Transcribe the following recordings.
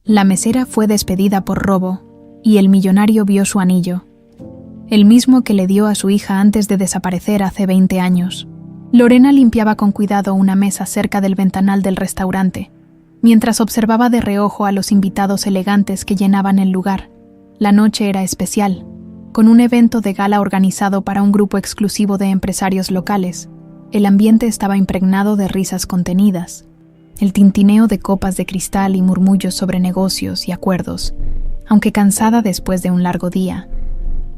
La mesera fue despedida por robo y el millonario vio su anillo, el mismo que le dio a su hija antes de desaparecer hace 20 años. Lorena limpiaba con cuidado una mesa cerca del ventanal del restaurante, mientras observaba de reojo a los invitados elegantes que llenaban el lugar. La noche era especial, con un evento de gala organizado para un grupo exclusivo de empresarios locales. El ambiente estaba impregnado de risas contenidas, el tintineo de copas de cristal y murmullos sobre negocios y acuerdos. Aunque cansada después de un largo día,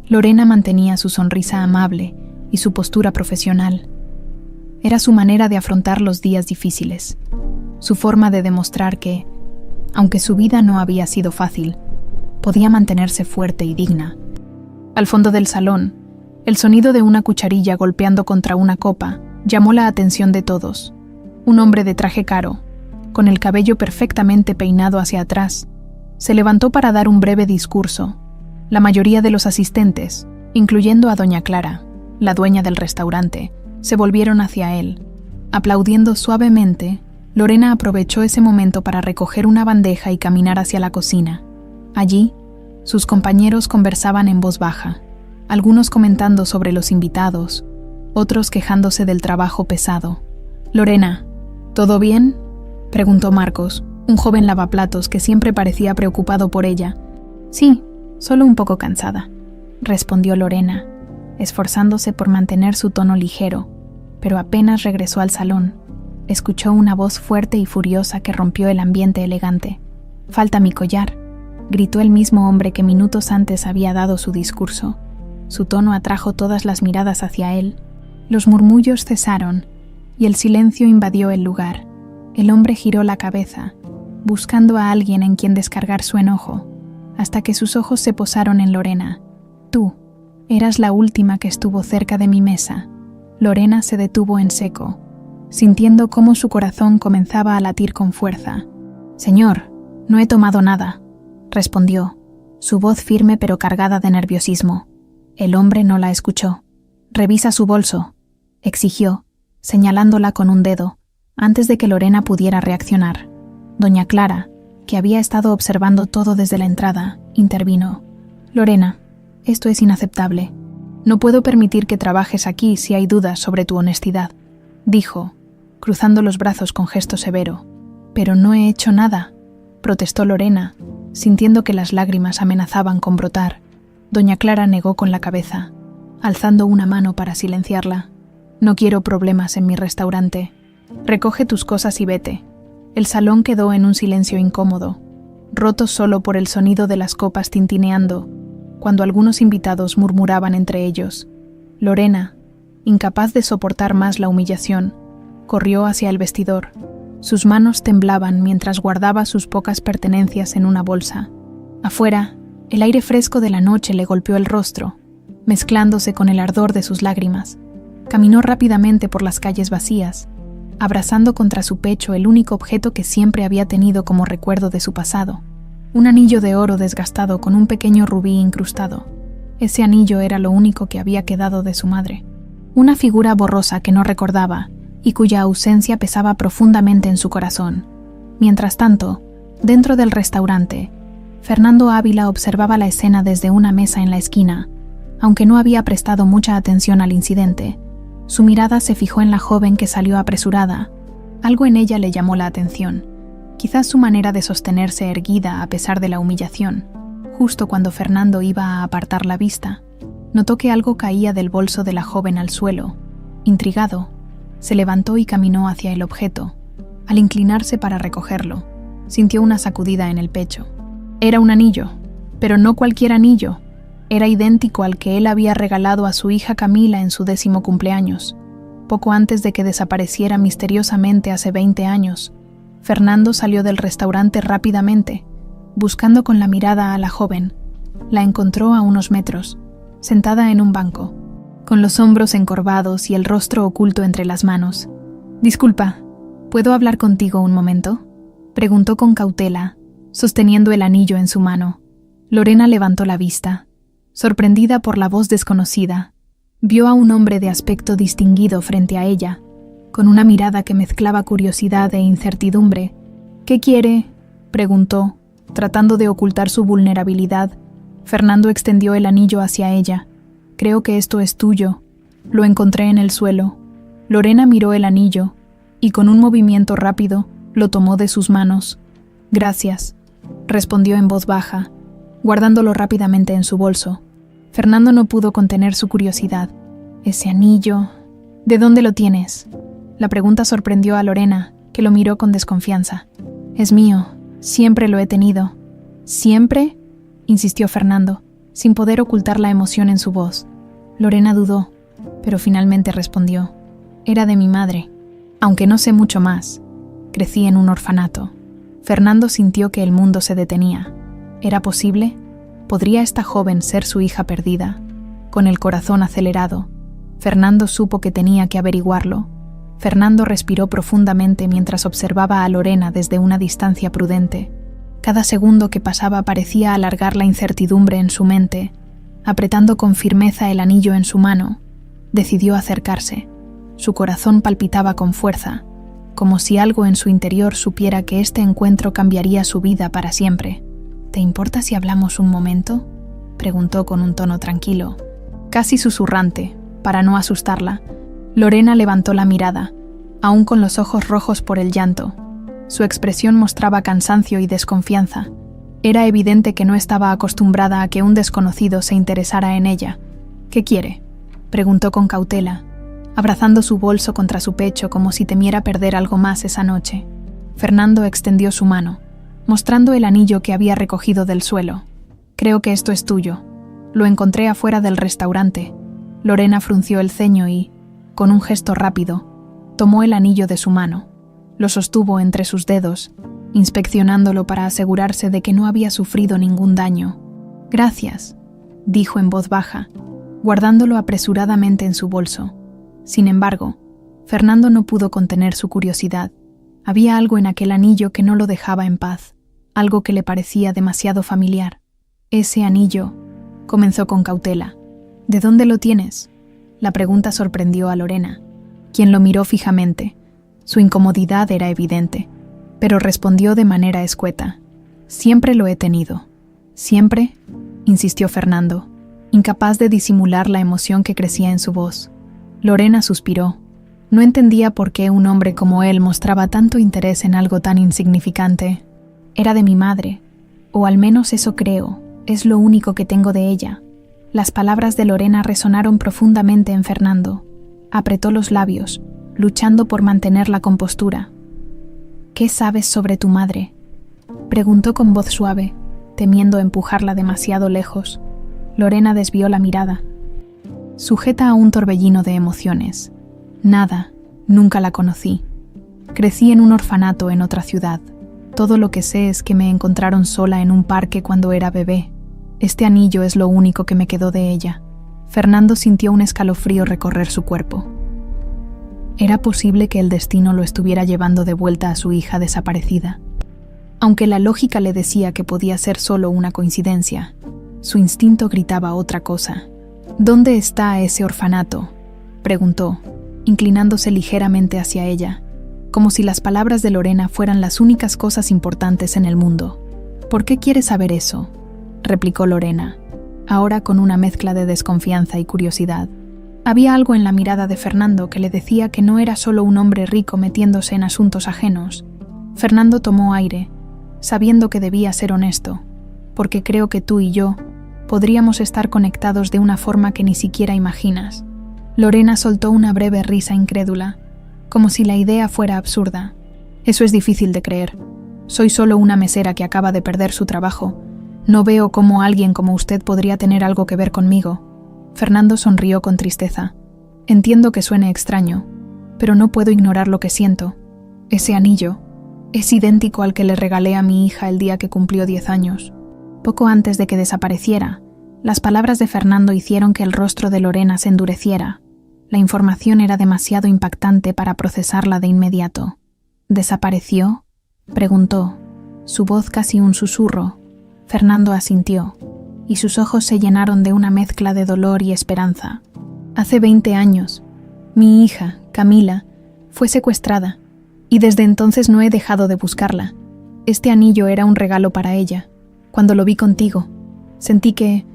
Lorena mantenía su sonrisa amable y su postura profesional. Era su manera de afrontar los días difíciles, su forma de demostrar que, aunque su vida no había sido fácil, podía mantenerse fuerte y digna. Al fondo del salón, el sonido de una cucharilla golpeando contra una copa llamó la atención de todos. Un hombre de traje caro, con el cabello perfectamente peinado hacia atrás, se levantó para dar un breve discurso. La mayoría de los asistentes, incluyendo a doña Clara, la dueña del restaurante, se volvieron hacia él. Aplaudiendo suavemente, Lorena aprovechó ese momento para recoger una bandeja y caminar hacia la cocina. Allí, sus compañeros conversaban en voz baja, algunos comentando sobre los invitados, otros quejándose del trabajo pesado. «Lorena, ¿todo bien?», preguntó Marcos, un joven lavaplatos que siempre parecía preocupado por ella. «Sí, solo un poco cansada», respondió Lorena, esforzándose por mantener su tono ligero, pero apenas regresó al salón, escuchó una voz fuerte y furiosa que rompió el ambiente elegante. «Falta mi collar», gritó el mismo hombre que minutos antes había dado su discurso. Su tono atrajo todas las miradas hacia él. Los murmullos cesaron y el silencio invadió el lugar. El hombre giró la cabeza, buscando a alguien en quien descargar su enojo, hasta que sus ojos se posaron en Lorena. «Tú eras la última que estuvo cerca de mi mesa». Lorena se detuvo en seco, sintiendo cómo su corazón comenzaba a latir con fuerza. «Señor, no he tomado nada», respondió, su voz firme pero cargada de nerviosismo. El hombre no la escuchó. «Revisa su bolso», exigió, señalándola con un dedo, antes de que Lorena pudiera reaccionar. Doña Clara, que había estado observando todo desde la entrada, intervino. «Lorena, esto es inaceptable. No puedo permitir que trabajes aquí si hay dudas sobre tu honestidad», dijo, cruzando los brazos con gesto severo. «Pero no he hecho nada», protestó Lorena, sintiendo que las lágrimas amenazaban con brotar. Doña Clara negó con la cabeza, alzando una mano para silenciarla. «No quiero problemas en mi restaurante. Recoge tus cosas y vete». El salón quedó en un silencio incómodo, roto solo por el sonido de las copas tintineando, cuando algunos invitados murmuraban entre ellos. Lorena, incapaz de soportar más la humillación, corrió hacia el vestidor. Sus manos temblaban mientras guardaba sus pocas pertenencias en una bolsa. Afuera, el aire fresco de la noche le golpeó el rostro, mezclándose con el ardor de sus lágrimas. Caminó rápidamente por las calles vacías, abrazando contra su pecho el único objeto que siempre había tenido como recuerdo de su pasado, un anillo de oro desgastado con un pequeño rubí incrustado. Ese anillo era lo único que había quedado de su madre, una figura borrosa que no recordaba y cuya ausencia pesaba profundamente en su corazón. Mientras tanto, dentro del restaurante, Fernando Ávila observaba la escena desde una mesa en la esquina. Aunque no había prestado mucha atención al incidente, su mirada se fijó en la joven que salió apresurada. Algo en ella le llamó la atención, quizás su manera de sostenerse erguida a pesar de la humillación. Justo cuando Fernando iba a apartar la vista, notó que algo caía del bolso de la joven al suelo. Intrigado, se levantó y caminó hacia el objeto. Al inclinarse para recogerlo, sintió una sacudida en el pecho. Era un anillo, pero no cualquier anillo. Era idéntico al que él había regalado a su hija Camila en su 10º cumpleaños, poco antes de que desapareciera misteriosamente hace 20 años. Fernando salió del restaurante rápidamente, buscando con la mirada a la joven. La encontró a unos metros, sentada en un banco, con los hombros encorvados y el rostro oculto entre las manos. «Disculpa, ¿puedo hablar contigo un momento?», preguntó con cautela, sosteniendo el anillo en su mano. Lorena levantó la vista. Sorprendida por la voz desconocida, vio a un hombre de aspecto distinguido frente a ella, con una mirada que mezclaba curiosidad e incertidumbre. «¿Qué quiere?», preguntó, Tratando de ocultar su vulnerabilidad, Fernando extendió el anillo hacia ella. «Creo que esto es tuyo. Lo encontré en el suelo». Lorena miró el anillo y con un movimiento rápido lo tomó de sus manos. «Gracias», respondió en voz baja, guardándolo rápidamente en su bolso. Fernando no pudo contener su curiosidad. «Ese anillo... ¿De dónde lo tienes?». La pregunta sorprendió a Lorena, que lo miró con desconfianza. «Es mío. Siempre lo he tenido». «¿Siempre?», insistió Fernando, sin poder ocultar la emoción en su voz. Lorena dudó, pero finalmente respondió. «Era de mi madre. Aunque no sé mucho más. Crecí en un orfanato». Fernando sintió que el mundo se detenía. ¿Era posible? ¿Podría esta joven ser su hija perdida? Con el corazón acelerado, Fernando supo que tenía que averiguarlo. Fernando respiró profundamente mientras observaba a Lorena desde una distancia prudente. Cada segundo que pasaba parecía alargar la incertidumbre en su mente. Apretando con firmeza el anillo en su mano, decidió acercarse. Su corazón palpitaba con fuerza, como si algo en su interior supiera que este encuentro cambiaría su vida para siempre. «¿Te importa si hablamos un momento?», preguntó con un tono tranquilo, casi susurrante, para no asustarla. Lorena levantó la mirada, aún con los ojos rojos por el llanto. Su expresión mostraba cansancio y desconfianza. Era evidente que no estaba acostumbrada a que un desconocido se interesara en ella. «¿Qué quiere?», preguntó con cautela, abrazando su bolso contra su pecho como si temiera perder algo más esa noche. Fernando extendió su mano, mostrando el anillo que había recogido del suelo. «Creo que esto es tuyo. Lo encontré afuera del restaurante». Lorena frunció el ceño y, con un gesto rápido, tomó el anillo de su mano. Lo sostuvo entre sus dedos, inspeccionándolo para asegurarse de que no había sufrido ningún daño. «Gracias», dijo en voz baja, guardándolo apresuradamente en su bolso. Sin embargo, Fernando no pudo contener su curiosidad. Había algo en aquel anillo que no lo dejaba en paz, algo que le parecía demasiado familiar. «Ese anillo», comenzó con cautela. «¿De dónde lo tienes?». La pregunta sorprendió a Lorena, quien lo miró fijamente. Su incomodidad era evidente, pero respondió de manera escueta. «Siempre lo he tenido». «¿Siempre?», insistió Fernando, incapaz de disimular la emoción que crecía en su voz. Lorena suspiró. No entendía por qué un hombre como él mostraba tanto interés en algo tan insignificante. «Era de mi madre, o al menos eso creo, es lo único que tengo de ella». Las palabras de Lorena resonaron profundamente en Fernando. Apretó los labios, luchando por mantener la compostura. «¿Qué sabes sobre tu madre?», preguntó con voz suave, temiendo empujarla demasiado lejos. Lorena desvió la mirada, sujeta a un torbellino de emociones. «Nada, nunca la conocí. Crecí en un orfanato en otra ciudad. Todo lo que sé es que me encontraron sola en un parque cuando era bebé. Este anillo es lo único que me quedó de ella». Fernando sintió un escalofrío recorrer su cuerpo. Era posible que el destino lo estuviera llevando de vuelta a su hija desaparecida. Aunque la lógica le decía que podía ser solo una coincidencia, su instinto gritaba otra cosa. «¿Dónde está ese orfanato?», preguntó, inclinándose ligeramente hacia ella, como si las palabras de Lorena fueran las únicas cosas importantes en el mundo. «¿Por qué quieres saber eso?», replicó Lorena, ahora con una mezcla de desconfianza y curiosidad. Había algo en la mirada de Fernando que le decía que no era solo un hombre rico metiéndose en asuntos ajenos. Fernando tomó aire, sabiendo que debía ser honesto, «porque creo que tú y yo podríamos estar conectados de una forma que ni siquiera imaginas». Lorena soltó una breve risa incrédula, como si la idea fuera absurda. «Eso es difícil de creer. Soy solo una mesera que acaba de perder su trabajo. No veo cómo alguien como usted podría tener algo que ver conmigo». Fernando sonrió con tristeza. «Entiendo que suene extraño, pero no puedo ignorar lo que siento. Ese anillo es idéntico al que le regalé a mi hija el día que cumplió 10 años. Poco antes de que desapareciera, las palabras de Fernando hicieron que el rostro de Lorena se endureciera. La información era demasiado impactante para procesarla de inmediato. «¿Desapareció?», preguntó, su voz casi un susurro. Fernando asintió, y sus ojos se llenaron de una mezcla de dolor y esperanza. «Hace 20 años, mi hija, Camila, fue secuestrada, y desde entonces no he dejado de buscarla. Este anillo era un regalo para ella. Cuando lo vi contigo, sentí que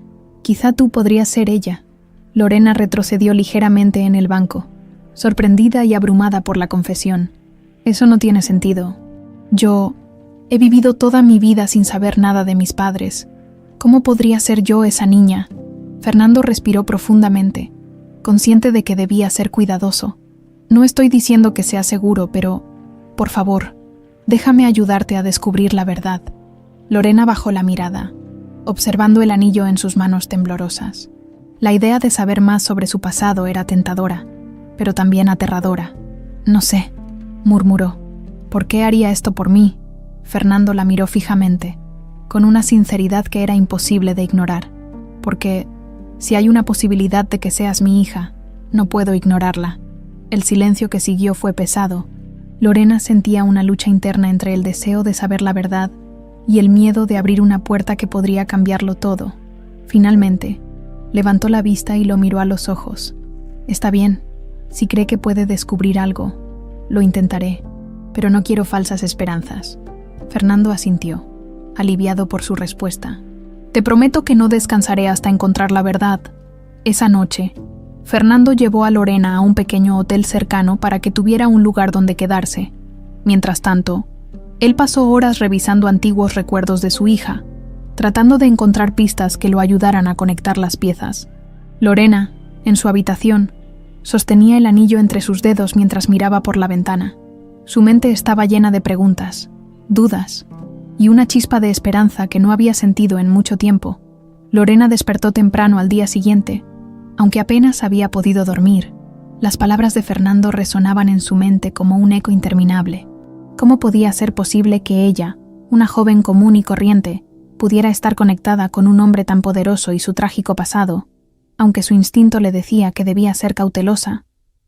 quizá tú podrías ser ella. Lorena retrocedió ligeramente en el banco, sorprendida y abrumada por la confesión. Eso no tiene sentido. Yo he vivido toda mi vida sin saber nada de mis padres. ¿Cómo podría ser yo esa niña? Fernando respiró profundamente, consciente de que debía ser cuidadoso. No estoy diciendo que sea seguro, pero, por favor, déjame ayudarte a descubrir la verdad. Lorena bajó la mirada, observando el anillo en sus manos temblorosas. La idea de saber más sobre su pasado era tentadora, pero también aterradora. No sé, murmuró. ¿Por qué haría esto por mí? Fernando la miró fijamente, con una sinceridad que era imposible de ignorar. Porque, si hay una posibilidad de que seas mi hija, no puedo ignorarla. El silencio que siguió fue pesado. Lorena sentía una lucha interna entre el deseo de saber la verdad y el miedo de abrir una puerta que podría cambiarlo todo. Finalmente, levantó la vista y lo miró a los ojos. Está bien, si cree que puede descubrir algo, lo intentaré, pero no quiero falsas esperanzas. Fernando asintió, aliviado por su respuesta. Te prometo que no descansaré hasta encontrar la verdad. Esa noche, Fernando llevó a Lorena a un pequeño hotel cercano para que tuviera un lugar donde quedarse. Mientras tanto, él pasó horas revisando antiguos recuerdos de su hija, tratando de encontrar pistas que lo ayudaran a conectar las piezas. Lorena, en su habitación, sostenía el anillo entre sus dedos mientras miraba por la ventana. Su mente estaba llena de preguntas, dudas y una chispa de esperanza que no había sentido en mucho tiempo. Lorena despertó temprano al día siguiente, aunque apenas había podido dormir. Las palabras de Fernando resonaban en su mente como un eco interminable. ¿Cómo podía ser posible que ella, una joven común y corriente, pudiera estar conectada con un hombre tan poderoso y su trágico pasado? Aunque su instinto le decía que debía ser cautelosa,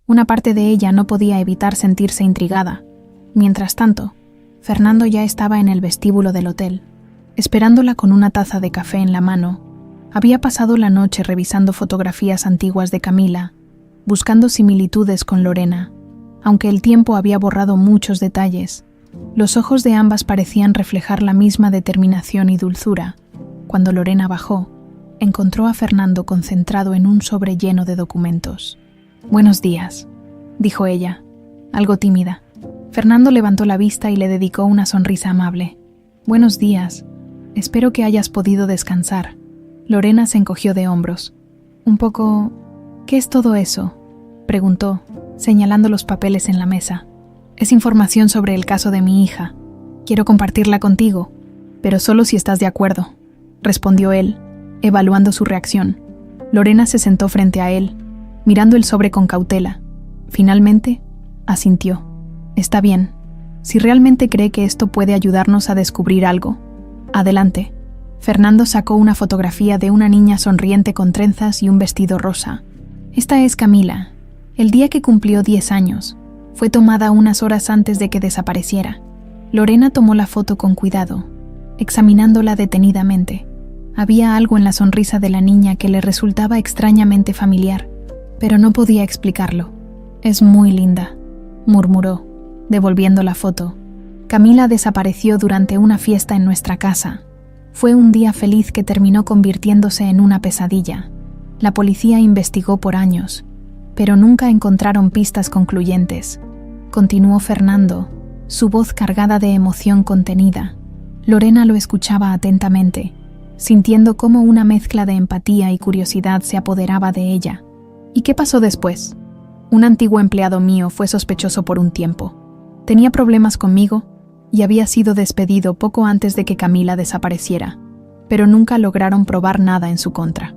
una parte de ella no podía evitar sentirse intrigada. Mientras tanto, Fernando ya estaba en el vestíbulo del hotel, esperándola con una taza de café en la mano. Había pasado la noche revisando fotografías antiguas de Camila, buscando similitudes con Lorena. Aunque el tiempo había borrado muchos detalles, los ojos de ambas parecían reflejar la misma determinación y dulzura. Cuando Lorena bajó, encontró a Fernando concentrado en un sobre lleno de documentos. «Buenos días», dijo ella, algo tímida. Fernando levantó la vista y le dedicó una sonrisa amable. «Buenos días. Espero que hayas podido descansar». Lorena se encogió de hombros. Un poco... «¿Qué es todo eso?», preguntó, señalando los papeles en la mesa. «Es información sobre el caso de mi hija. Quiero compartirla contigo, pero solo si estás de acuerdo», respondió él, evaluando su reacción. Lorena se sentó frente a él, mirando el sobre con cautela. Finalmente, asintió. «Está bien. Si realmente cree que esto puede ayudarnos a descubrir algo, adelante». Fernando sacó una fotografía de una niña sonriente con trenzas y un vestido rosa. «Esta es Camila. El día que cumplió 10 años. Fue tomada unas horas antes de que desapareciera». Lorena tomó la foto con cuidado, examinándola detenidamente. Había algo en la sonrisa de la niña que le resultaba extrañamente familiar, pero no podía explicarlo. «Es muy linda», murmuró, devolviendo la foto. «Camila desapareció durante una fiesta en nuestra casa. Fue un día feliz que terminó convirtiéndose en una pesadilla. La policía investigó por años, pero nunca encontraron pistas concluyentes», continuó Fernando, su voz cargada de emoción contenida. Lorena lo escuchaba atentamente, sintiendo cómo una mezcla de empatía y curiosidad se apoderaba de ella. «¿Y qué pasó después?» «Un antiguo empleado mío fue sospechoso por un tiempo. Tenía problemas conmigo y había sido despedido poco antes de que Camila desapareciera, pero nunca lograron probar nada en su contra»,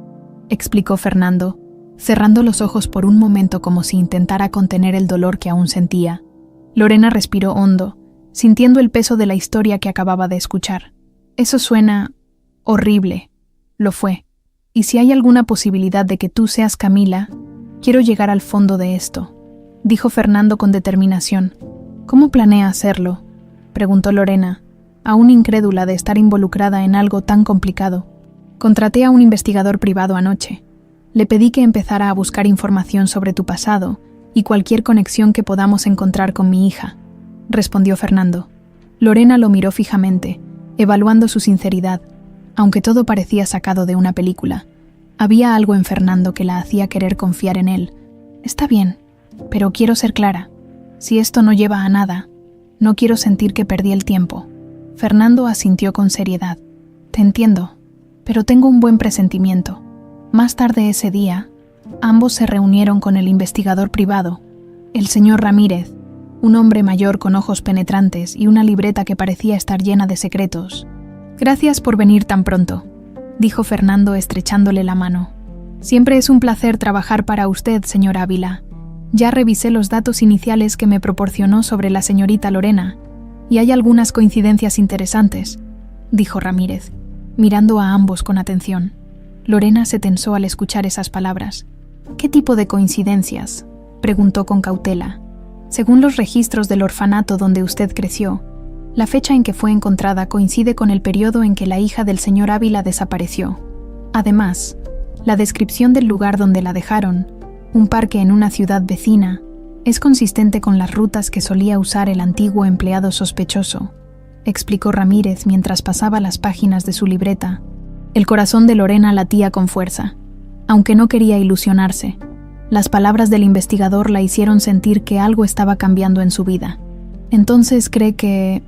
explicó Fernando, cerrando los ojos por un momento como si intentara contener el dolor que aún sentía. Lorena respiró hondo, sintiendo el peso de la historia que acababa de escuchar. «Eso suena horrible». «Lo fue. Y si hay alguna posibilidad de que tú seas Camila, quiero llegar al fondo de esto», dijo Fernando con determinación. «¿Cómo planea hacerlo?», preguntó Lorena, aún incrédula de estar involucrada en algo tan complicado. «Contraté a un investigador privado anoche. Le pedí que empezara a buscar información sobre tu pasado y cualquier conexión que podamos encontrar con mi hija», respondió Fernando. Lorena lo miró fijamente, evaluando su sinceridad. Aunque todo parecía sacado de una película, había algo en Fernando que la hacía querer confiar en él. Está bien, pero quiero ser clara. Si esto no lleva a nada, no quiero sentir que perdí el tiempo. Fernando asintió con seriedad. Te entiendo, pero tengo un buen presentimiento. Más tarde ese día, ambos se reunieron con el investigador privado, el señor Ramírez, un hombre mayor con ojos penetrantes y una libreta que parecía estar llena de secretos. Gracias por venir tan pronto, dijo Fernando estrechándole la mano. Siempre es un placer trabajar para usted, señor Ávila. Ya revisé los datos iniciales que me proporcionó sobre la señorita Lorena, y hay algunas coincidencias interesantes, dijo Ramírez, mirando a ambos con atención. Lorena se tensó al escuchar esas palabras. ¿Qué tipo de coincidencias?, preguntó con cautela. Según los registros del orfanato donde usted creció, la fecha en que fue encontrada coincide con el periodo en que la hija del señor Ávila desapareció. Además, la descripción del lugar donde la dejaron, un parque en una ciudad vecina, es consistente con las rutas que solía usar el antiguo empleado sospechoso, explicó Ramírez mientras pasaba las páginas de su libreta. El corazón de Lorena latía con fuerza, aunque no quería ilusionarse. Las palabras del investigador la hicieron sentir que algo estaba cambiando en su vida. Entonces cree que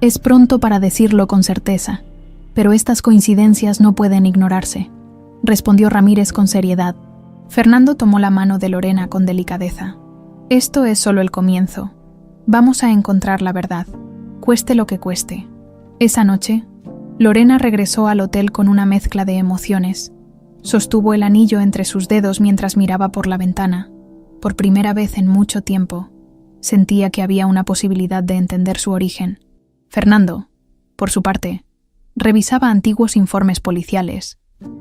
es pronto para decirlo con certeza, pero estas coincidencias no pueden ignorarse, respondió Ramírez con seriedad. Fernando tomó la mano de Lorena con delicadeza. Esto es solo el comienzo. Vamos a encontrar la verdad, cueste lo que cueste. Esa noche, Lorena regresó al hotel con una mezcla de emociones. Sostuvo el anillo entre sus dedos mientras miraba por la ventana. Por primera vez en mucho tiempo, sentía que había una posibilidad de entender su origen. Fernando, por su parte, revisaba antiguos informes policiales,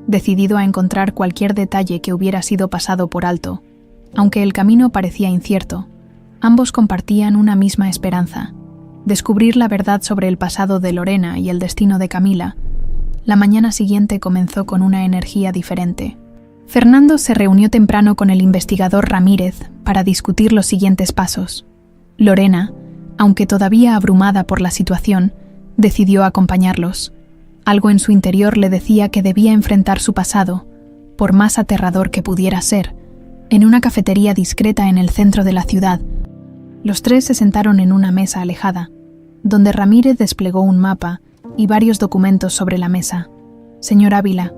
decidido a encontrar cualquier detalle que hubiera sido pasado por alto. Aunque el camino parecía incierto, ambos compartían una misma esperanza: descubrir la verdad sobre el pasado de Lorena y el destino de Camila. La mañana siguiente comenzó con una energía diferente. Fernando se reunió temprano con el investigador Ramírez para discutir los siguientes pasos. Lorena, aunque todavía abrumada por la situación, decidió acompañarlos. Algo en su interior le decía que debía enfrentar su pasado, por más aterrador que pudiera ser, en una cafetería discreta en el centro de la ciudad. Los tres se sentaron en una mesa alejada, donde Ramírez desplegó un mapa y varios documentos sobre la mesa. Señor Ávila,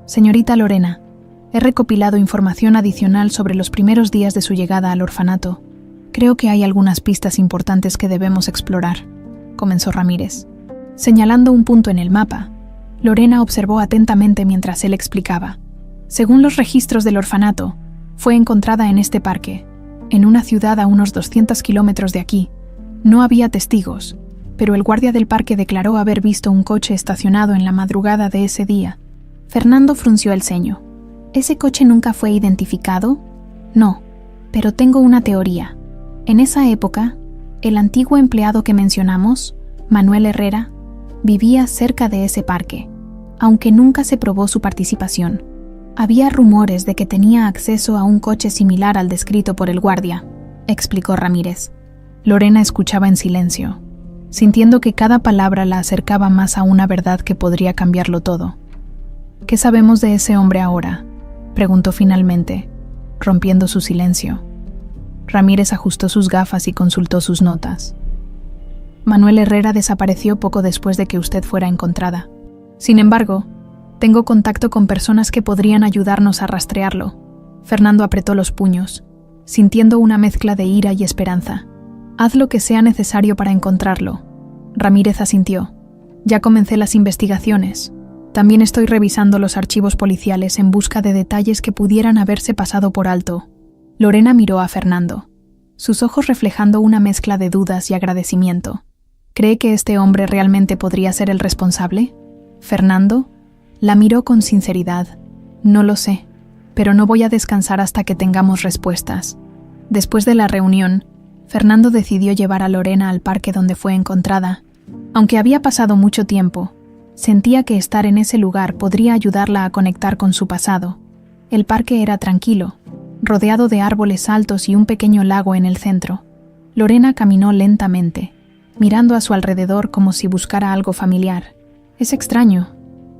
señorita Lorena, he recopilado información adicional sobre los primeros días de su llegada al orfanato. Creo que hay algunas pistas importantes que debemos explorar, comenzó Ramírez. Señalando un punto en el mapa, Lorena observó atentamente mientras él explicaba. Según los registros del orfanato, fue encontrada en este parque, en una ciudad a unos 200 kilómetros de aquí. No había testigos, pero el guardia del parque declaró haber visto un coche estacionado en la madrugada de ese día. Fernando frunció el ceño. ¿Ese coche nunca fue identificado? No, pero tengo una teoría. En esa época, el antiguo empleado que mencionamos, Manuel Herrera, vivía cerca de ese parque, aunque nunca se probó su participación. Había rumores de que tenía acceso a un coche similar al descrito por el guardia, explicó Ramírez. Lorena escuchaba en silencio, sintiendo que cada palabra la acercaba más a una verdad que podría cambiarlo todo. ¿Qué sabemos de ese hombre ahora?, preguntó finalmente, rompiendo su silencio. Ramírez ajustó sus gafas y consultó sus notas. Manuel Herrera desapareció poco después de que usted fuera encontrada. Sin embargo, tengo contacto con personas que podrían ayudarnos a rastrearlo. Fernando apretó los puños, sintiendo una mezcla de ira y esperanza. Haz lo que sea necesario para encontrarlo. Ramírez asintió. Ya comencé las investigaciones. También estoy revisando los archivos policiales en busca de detalles que pudieran haberse pasado por alto. Lorena miró a Fernando, sus ojos reflejando una mezcla de dudas y agradecimiento. ¿Cree que este hombre realmente podría ser el responsable? Fernando la miró con sinceridad. No lo sé, pero no voy a descansar hasta que tengamos respuestas. Después de la reunión, Fernando decidió llevar a Lorena al parque donde fue encontrada. Aunque había pasado mucho tiempo, sentía que estar en ese lugar podría ayudarla a conectar con su pasado. El parque era tranquilo, rodeado de árboles altos y un pequeño lago en el centro. Lorena caminó lentamente, mirando a su alrededor como si buscara algo familiar. «Es extraño»,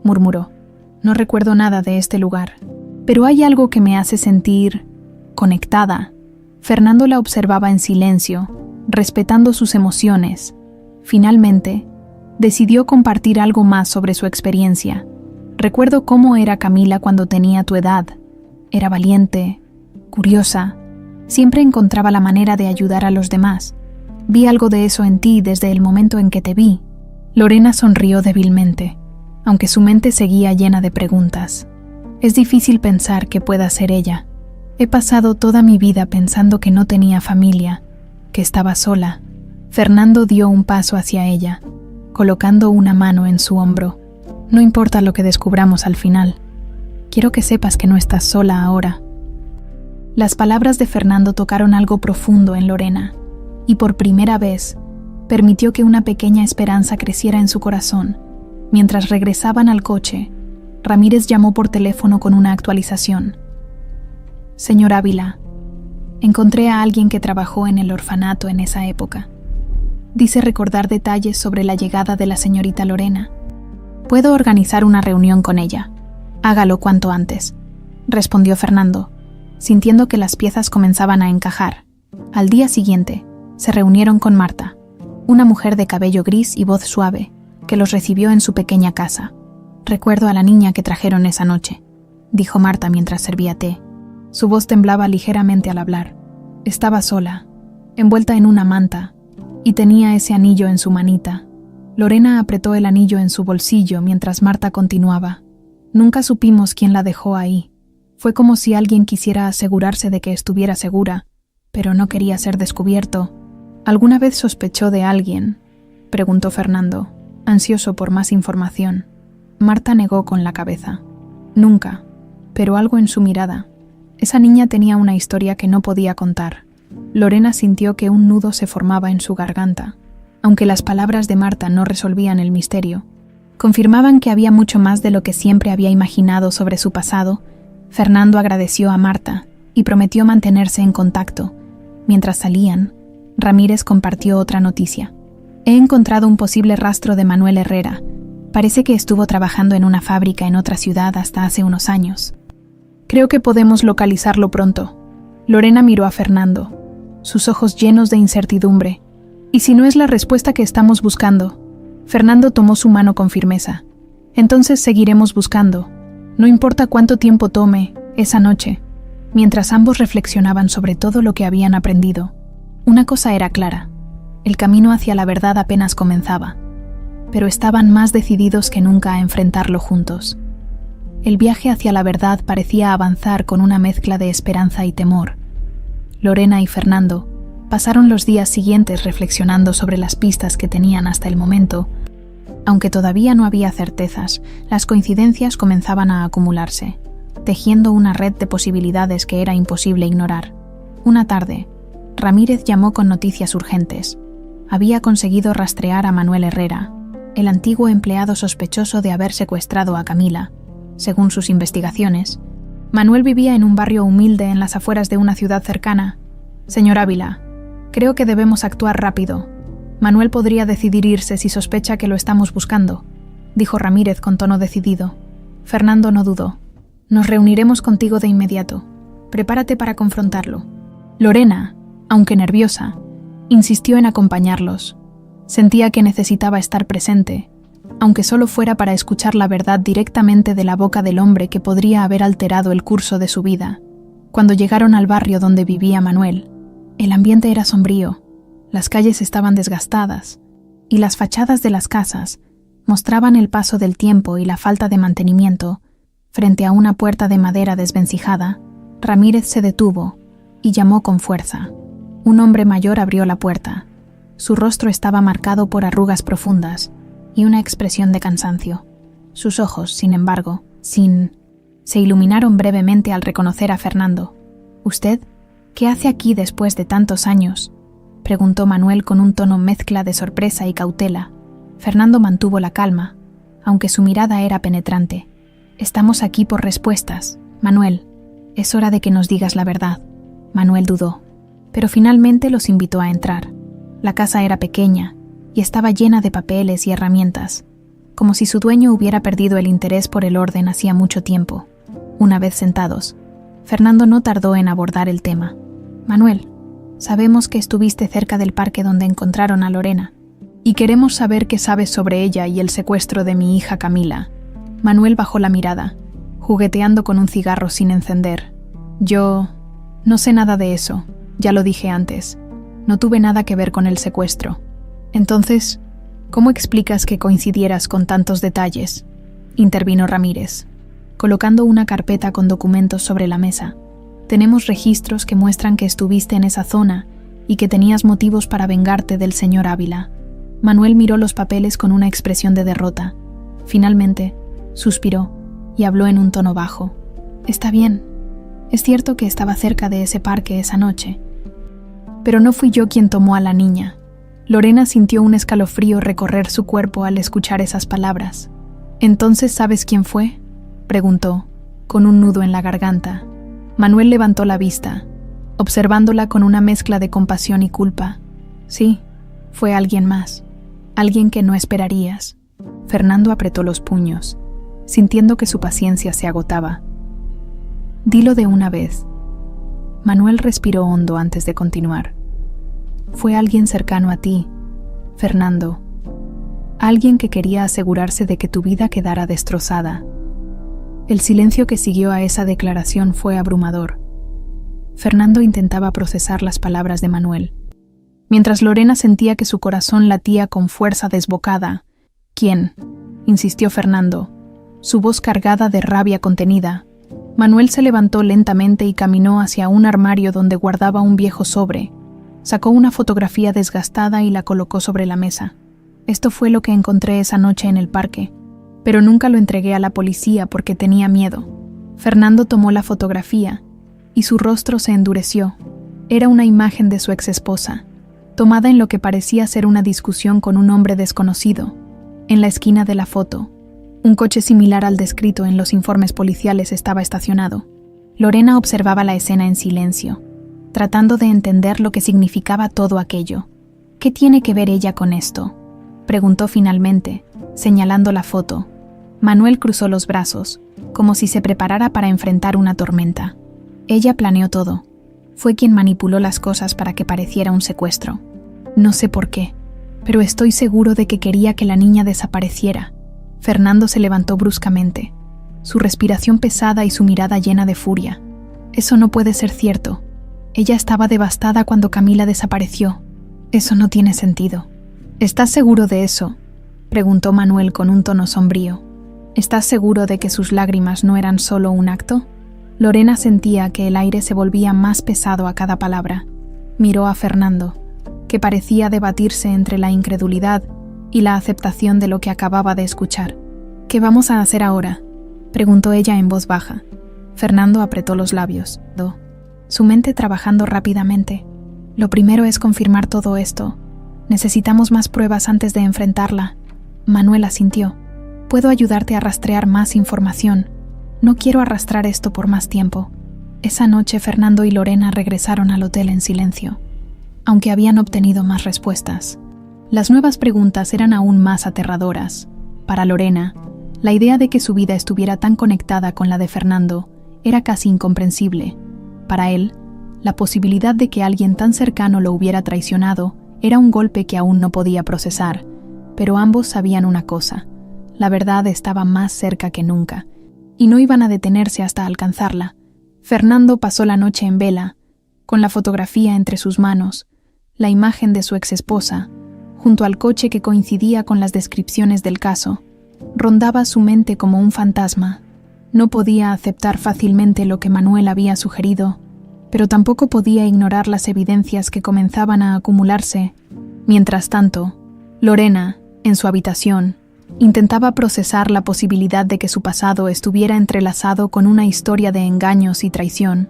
murmuró. «No recuerdo nada de este lugar, pero hay algo que me hace sentir conectada». Fernando la observaba en silencio, respetando sus emociones. Finalmente, decidió compartir algo más sobre su experiencia. «Recuerdo cómo era Camila cuando tenía tu edad. Era valiente, curiosa, siempre encontraba la manera de ayudar a los demás. Vi algo de eso en ti desde el momento en que te vi». Lorena sonrió débilmente, aunque su mente seguía llena de preguntas. «Es difícil pensar que pueda ser ella. He pasado toda mi vida pensando que no tenía familia, que estaba sola». Fernando dio un paso hacia ella, colocando una mano en su hombro. «No importa lo que descubramos al final. Quiero que sepas que no estás sola ahora». Las palabras de Fernando tocaron algo profundo en Lorena, y por primera vez permitió que una pequeña esperanza creciera en su corazón. Mientras regresaban al coche, Ramírez llamó por teléfono con una actualización. «Señor Ávila, encontré a alguien que trabajó en el orfanato en esa época. Dice recordar detalles sobre la llegada de la señorita Lorena. Puedo organizar una reunión con ella. Hágalo cuanto antes», respondió Fernando, sintiendo que las piezas comenzaban a encajar. Al día siguiente, se reunieron con Marta, una mujer de cabello gris y voz suave, que los recibió en su pequeña casa. «Recuerdo a la niña que trajeron esa noche», dijo Marta mientras servía té. Su voz temblaba ligeramente al hablar. Estaba sola, envuelta en una manta, y tenía ese anillo en su manita. Lorena apretó el anillo en su bolsillo mientras Marta continuaba. «Nunca supimos quién la dejó ahí. Fue como si alguien quisiera asegurarse de que estuviera segura, pero no quería ser descubierto». «¿Alguna vez sospechó de alguien?», preguntó Fernando, ansioso por más información. Marta negó con la cabeza. «Nunca, pero algo en su mirada. Esa niña tenía una historia que no podía contar». Lorena sintió que un nudo se formaba en su garganta. Aunque las palabras de Marta no resolvían el misterio, confirmaban que había mucho más de lo que siempre había imaginado sobre su pasado. Fernando agradeció a Marta y prometió mantenerse en contacto. Mientras salían, Ramírez compartió otra noticia. «He encontrado un posible rastro de Manuel Herrera. Parece que estuvo trabajando en una fábrica en otra ciudad hasta hace unos años. Creo que podemos localizarlo pronto». Lorena miró a Fernando, sus ojos llenos de incertidumbre. «¿Y si no es la respuesta que estamos buscando?». Fernando tomó su mano con firmeza. «Entonces seguiremos buscando, no importa cuánto tiempo tome, esa noche». Mientras ambos reflexionaban sobre todo lo que habían aprendido, una cosa era clara: el camino hacia la verdad apenas comenzaba, pero estaban más decididos que nunca a enfrentarlo juntos. El viaje hacia la verdad parecía avanzar con una mezcla de esperanza y temor. Lorena y Fernando pasaron los días siguientes reflexionando sobre las pistas que tenían hasta el momento. Aunque todavía no había certezas, las coincidencias comenzaban a acumularse, tejiendo una red de posibilidades que era imposible ignorar. Una tarde, Ramírez llamó con noticias urgentes. Había conseguido rastrear a Manuel Herrera, el antiguo empleado sospechoso de haber secuestrado a Camila. Según sus investigaciones, Manuel vivía en un barrio humilde en las afueras de una ciudad cercana. «Señor Ávila, creo que debemos actuar rápido. Manuel podría decidir irse si sospecha que lo estamos buscando», dijo Ramírez con tono decidido. Fernando no dudó. «Nos reuniremos contigo de inmediato. Prepárate para confrontarlo». Lorena, aunque nerviosa, insistió en acompañarlos. Sentía que necesitaba estar presente, aunque solo fuera para escuchar la verdad directamente de la boca del hombre que podría haber alterado el curso de su vida. Cuando llegaron al barrio donde vivía Manuel, el ambiente era sombrío, las calles estaban desgastadas, y las fachadas de las casas mostraban el paso del tiempo y la falta de mantenimiento. Frente a una puerta de madera desvencijada, Ramírez se detuvo y llamó con fuerza. Un hombre mayor abrió la puerta. Su rostro estaba marcado por arrugas profundas y una expresión de cansancio. Sus ojos, sin embargo, se iluminaron brevemente al reconocer a Fernando. «¿Usted? ¿Qué hace aquí después de tantos años?», preguntó Manuel con un tono mezcla de sorpresa y cautela. Fernando mantuvo la calma, aunque su mirada era penetrante. «Estamos aquí por respuestas, Manuel. Es hora de que nos digas la verdad». Manuel dudó, pero finalmente los invitó a entrar. La casa era pequeña, y estaba llena de papeles y herramientas, como si su dueño hubiera perdido el interés por el orden hacía mucho tiempo. Una vez sentados, Fernando no tardó en abordar el tema. Manuel, sabemos que estuviste cerca del parque donde encontraron a Lorena, y queremos saber qué sabes sobre ella y el secuestro de mi hija Camila. Manuel bajó la mirada, jugueteando con un cigarro sin encender. Yo no sé nada de eso, ya lo dije antes. No tuve nada que ver con el secuestro. Entonces, ¿cómo explicas que coincidieras con tantos detalles?, intervino Ramírez, colocando una carpeta con documentos sobre la mesa. Tenemos registros que muestran que estuviste en esa zona y que tenías motivos para vengarte del señor Ávila. Manuel miró los papeles con una expresión de derrota. Finalmente, suspiró y habló en un tono bajo. Está bien. Es cierto que estaba cerca de ese parque esa noche. Pero no fui yo quien tomó a la niña. Lorena sintió un escalofrío recorrer su cuerpo al escuchar esas palabras. ¿Entonces sabes quién fue?, preguntó, con un nudo en la garganta. Manuel levantó la vista, observándola con una mezcla de compasión y culpa. Sí, fue alguien más, alguien que no esperarías. Fernando apretó los puños, sintiendo que su paciencia se agotaba. Dilo de una vez. Manuel respiró hondo antes de continuar. Fue alguien cercano a ti, Fernando. Alguien que quería asegurarse de que tu vida quedara destrozada. El silencio que siguió a esa declaración fue abrumador. Fernando intentaba procesar las palabras de Manuel, mientras Lorena sentía que su corazón latía con fuerza desbocada. ¿Quién?, insistió Fernando, su voz cargada de rabia contenida. Manuel se levantó lentamente y caminó hacia un armario donde guardaba un viejo sobre. Sacó una fotografía desgastada y la colocó sobre la mesa. Esto fue lo que encontré esa noche en el parque, pero nunca lo entregué a la policía porque tenía miedo. Fernando tomó la fotografía y su rostro se endureció. Era una imagen de su exesposa, tomada en lo que parecía ser una discusión con un hombre desconocido. En la esquina de la foto, un coche similar al descrito en los informes policiales estaba estacionado. Lorena observaba la escena en silencio, tratando de entender lo que significaba todo aquello. ¿Qué tiene que ver ella con esto?, preguntó finalmente, señalando la foto. Manuel cruzó los brazos, como si se preparara para enfrentar una tormenta. Ella planeó todo. Fue quien manipuló las cosas para que pareciera un secuestro. No sé por qué, pero estoy seguro de que quería que la niña desapareciera. Fernando se levantó bruscamente, su respiración pesada y su mirada llena de furia. Eso no puede ser cierto. Ella estaba devastada cuando Camila desapareció. Eso no tiene sentido. ¿Estás seguro de eso?, preguntó Manuel con un tono sombrío. ¿Estás seguro de que sus lágrimas no eran solo un acto? Lorena sentía que el aire se volvía más pesado a cada palabra. Miró a Fernando, que parecía debatirse entre la incredulidad y la aceptación de lo que acababa de escuchar. ¿Qué vamos a hacer ahora?, preguntó ella en voz baja. Fernando apretó los labios, su mente trabajando rápidamente. Lo primero es confirmar todo esto. Necesitamos más pruebas antes de enfrentarla. Manuel asintió. Puedo ayudarte a rastrear más información. No quiero arrastrar esto por más tiempo. Esa noche Fernando y Lorena regresaron al hotel en silencio, aunque habían obtenido más respuestas. Las nuevas preguntas eran aún más aterradoras. Para Lorena, la idea de que su vida estuviera tan conectada con la de Fernando era casi incomprensible. Para él, la posibilidad de que alguien tan cercano lo hubiera traicionado era un golpe que aún no podía procesar, pero ambos sabían una cosa: la verdad estaba más cerca que nunca, y no iban a detenerse hasta alcanzarla. Fernando pasó la noche en vela, con la fotografía entre sus manos, la imagen de su exesposa, junto al coche que coincidía con las descripciones del caso. Rondaba su mente como un fantasma. No podía aceptar fácilmente lo que Manuel había sugerido, pero tampoco podía ignorar las evidencias que comenzaban a acumularse. Mientras tanto, Lorena, en su habitación, intentaba procesar la posibilidad de que su pasado estuviera entrelazado con una historia de engaños y traición.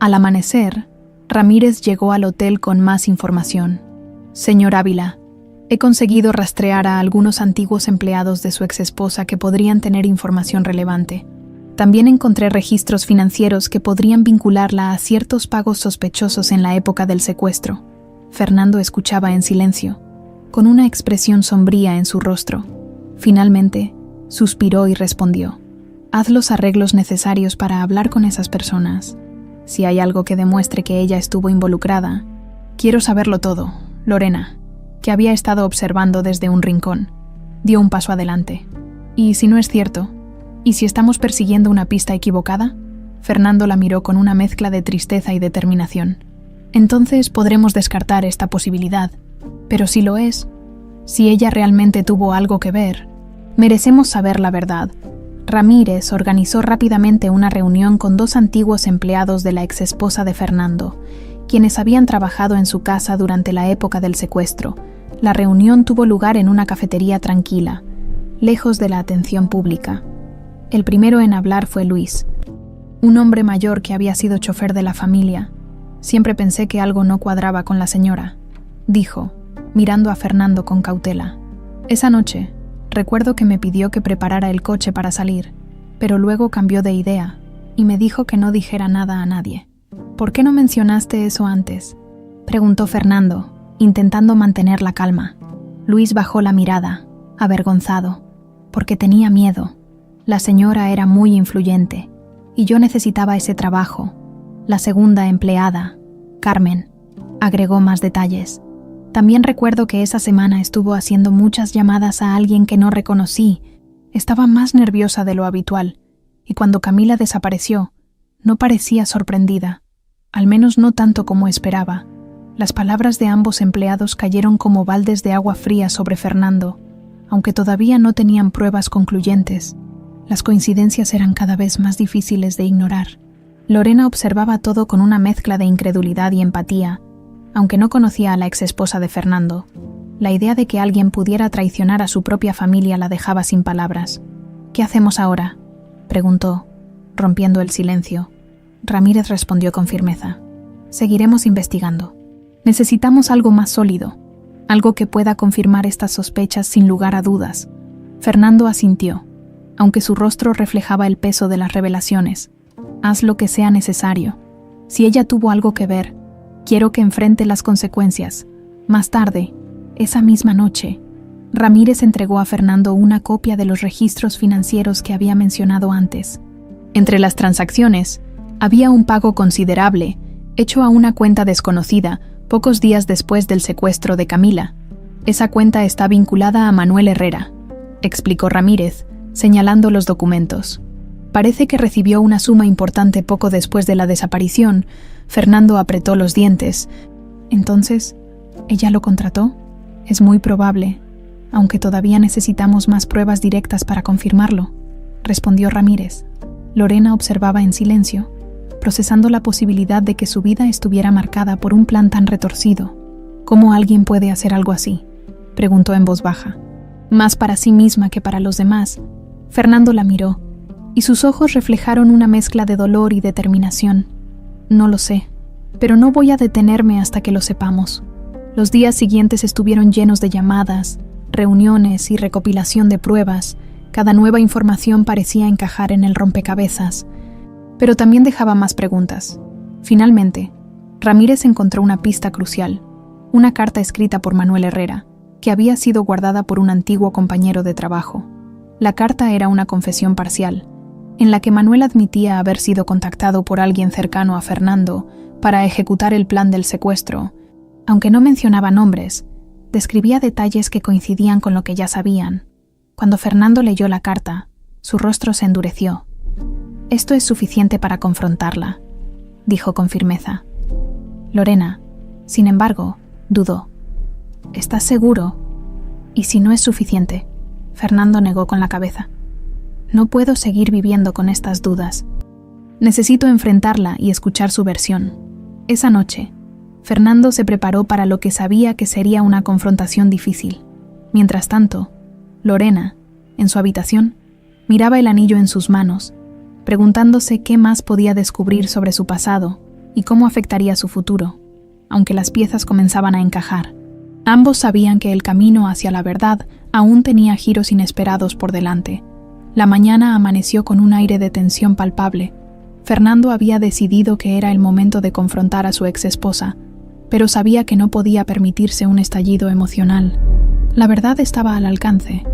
Al amanecer, Ramírez llegó al hotel con más información. Señor Ávila, he conseguido rastrear a algunos antiguos empleados de su exesposa que podrían tener información relevante. También encontré registros financieros que podrían vincularla a ciertos pagos sospechosos en la época del secuestro. Fernando escuchaba en silencio, con una expresión sombría en su rostro. Finalmente, suspiró y respondió: «Haz los arreglos necesarios para hablar con esas personas. Si hay algo que demuestre que ella estuvo involucrada, quiero saberlo todo». Lorena, que había estado observando desde un rincón, dio un paso adelante. «¿Y si no es cierto? ¿Y si estamos persiguiendo una pista equivocada?». Fernando la miró con una mezcla de tristeza y determinación. «Entonces podremos descartar esta posibilidad. Pero si lo es, si ella realmente tuvo algo que ver, merecemos saber la verdad». Ramírez organizó rápidamente una reunión con 2 antiguos empleados de la exesposa de Fernando, quienes habían trabajado en su casa durante la época del secuestro. La reunión tuvo lugar en una cafetería tranquila, lejos de la atención pública. El primero en hablar fue Luis, un hombre mayor que había sido chofer de la familia. «Siempre pensé que algo no cuadraba con la señora», dijo, mirando a Fernando con cautela. «Esa noche, recuerdo que me pidió que preparara el coche para salir, pero luego cambió de idea y me dijo que no dijera nada a nadie». «¿Por qué no mencionaste eso antes?», preguntó Fernando, intentando mantener la calma. Luis bajó la mirada, avergonzado, porque tenía miedo. La señora era muy influyente y yo necesitaba ese trabajo. La segunda empleada, Carmen, agregó más detalles. «También recuerdo que esa semana estuvo haciendo muchas llamadas a alguien que no reconocí. Estaba más nerviosa de lo habitual, y cuando Camila desapareció, no parecía sorprendida, al menos no tanto como esperaba». Las palabras de ambos empleados cayeron como baldes de agua fría sobre Fernando, aunque todavía no tenían pruebas concluyentes. Las coincidencias eran cada vez más difíciles de ignorar. Lorena observaba todo con una mezcla de incredulidad y empatía. Aunque no conocía a la exesposa de Fernando, la idea de que alguien pudiera traicionar a su propia familia la dejaba sin palabras. «¿Qué hacemos ahora?», preguntó, rompiendo el silencio. Ramírez respondió con firmeza: «Seguiremos investigando. Necesitamos algo más sólido, algo que pueda confirmar estas sospechas sin lugar a dudas». Fernando asintió, aunque su rostro reflejaba el peso de las revelaciones. «Haz lo que sea necesario. Si ella tuvo algo que ver, quiero que enfrente las consecuencias». Más tarde, esa misma noche, Ramírez entregó a Fernando una copia de los registros financieros que había mencionado antes. Entre las transacciones, había un pago considerable, hecho a una cuenta desconocida, pocos días después del secuestro de Camila. «Esa cuenta está vinculada a Manuel Herrera», explicó Ramírez, señalando los documentos. «Parece que recibió una suma importante poco después de la desaparición». Fernando apretó los dientes. «¿Entonces, ella lo contrató?». «Es muy probable, aunque todavía necesitamos más pruebas directas para confirmarlo», respondió Ramírez. Lorena observaba en silencio, procesando la posibilidad de que su vida estuviera marcada por un plan tan retorcido. «¿Cómo alguien puede hacer algo así?», preguntó en voz baja. Más para sí misma que para los demás, Fernando la miró, y sus ojos reflejaron una mezcla de dolor y determinación. «No lo sé, pero no voy a detenerme hasta que lo sepamos». Los días siguientes estuvieron llenos de llamadas, reuniones y recopilación de pruebas. Cada nueva información parecía encajar en el rompecabezas, pero también dejaba más preguntas. Finalmente, Ramírez encontró una pista crucial, una carta escrita por Manuel Herrera, que había sido guardada por un antiguo compañero de trabajo. La carta era una confesión parcial, en la que Manuel admitía haber sido contactado por alguien cercano a Fernando para ejecutar el plan del secuestro. Aunque no mencionaba nombres, describía detalles que coincidían con lo que ya sabían. Cuando Fernando leyó la carta, su rostro se endureció. «Esto es suficiente para confrontarla», dijo con firmeza. Lorena, sin embargo, dudó. «¿Estás seguro? ¿Y si no es suficiente?». Fernando negó con la cabeza. «No puedo seguir viviendo con estas dudas. Necesito enfrentarla y escuchar su versión». Esa noche, Fernando se preparó para lo que sabía que sería una confrontación difícil. Mientras tanto, Lorena, en su habitación, miraba el anillo en sus manos, preguntándose qué más podía descubrir sobre su pasado y cómo afectaría su futuro, aunque las piezas comenzaban a encajar. Ambos sabían que el camino hacia la verdad aún tenía giros inesperados por delante. La mañana amaneció con un aire de tensión palpable. Fernando había decidido que era el momento de confrontar a su exesposa, pero sabía que no podía permitirse un estallido emocional. La verdad estaba al alcance,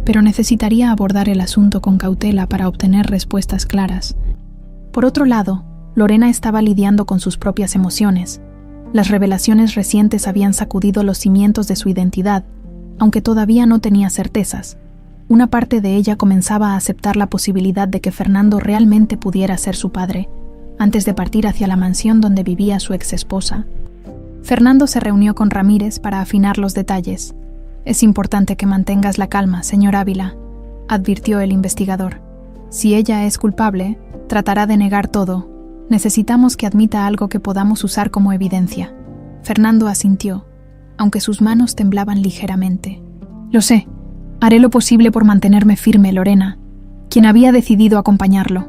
pero necesitaría abordar el asunto con cautela para obtener respuestas claras. Por otro lado, Lorena estaba lidiando con sus propias emociones. Las revelaciones recientes habían sacudido los cimientos de su identidad, aunque todavía no tenía certezas. Una parte de ella comenzaba a aceptar la posibilidad de que Fernando realmente pudiera ser su padre, antes de partir hacia la mansión donde vivía su exesposa. Fernando se reunió con Ramírez para afinar los detalles. «Es importante que mantengas la calma, señor Ávila», advirtió el investigador. «Si ella es culpable, tratará de negar todo. Necesitamos que admita algo que podamos usar como evidencia». Fernando asintió, aunque sus manos temblaban ligeramente. «Lo sé. Haré lo posible por mantenerme firme, Lorena», quien había decidido acompañarlo.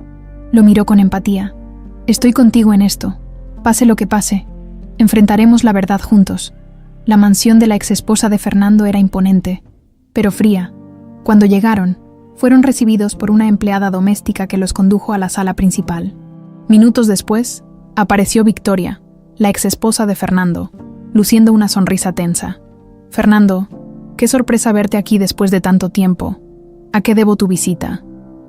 Lo miró con empatía. «Estoy contigo en esto. Pase lo que pase. Enfrentaremos la verdad juntos». La mansión de la exesposa de Fernando era imponente, pero fría. Cuando llegaron, fueron recibidos por una empleada doméstica que los condujo a la sala principal. Minutos después, apareció Victoria, la exesposa de Fernando, luciendo una sonrisa tensa. «Fernando, qué sorpresa verte aquí después de tanto tiempo. ¿A qué debo tu visita?»,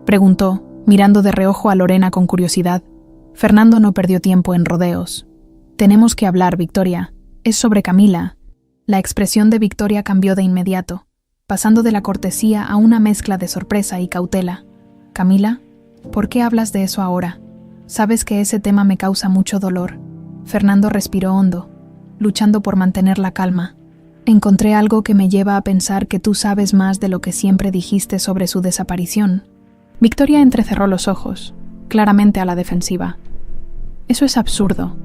preguntó, mirando de reojo a Lorena con curiosidad. Fernando no perdió tiempo en rodeos. «Tenemos que hablar, Victoria. Es sobre Camila». La expresión de Victoria cambió de inmediato, pasando de la cortesía a una mezcla de sorpresa y cautela. «Camila, ¿por qué hablas de eso ahora? Sabes que ese tema me causa mucho dolor». Fernando respiró hondo, luchando por mantener la calma. «Encontré algo que me lleva a pensar que tú sabes más de lo que siempre dijiste sobre su desaparición». Victoria entrecerró los ojos, claramente a la defensiva. «Eso es absurdo.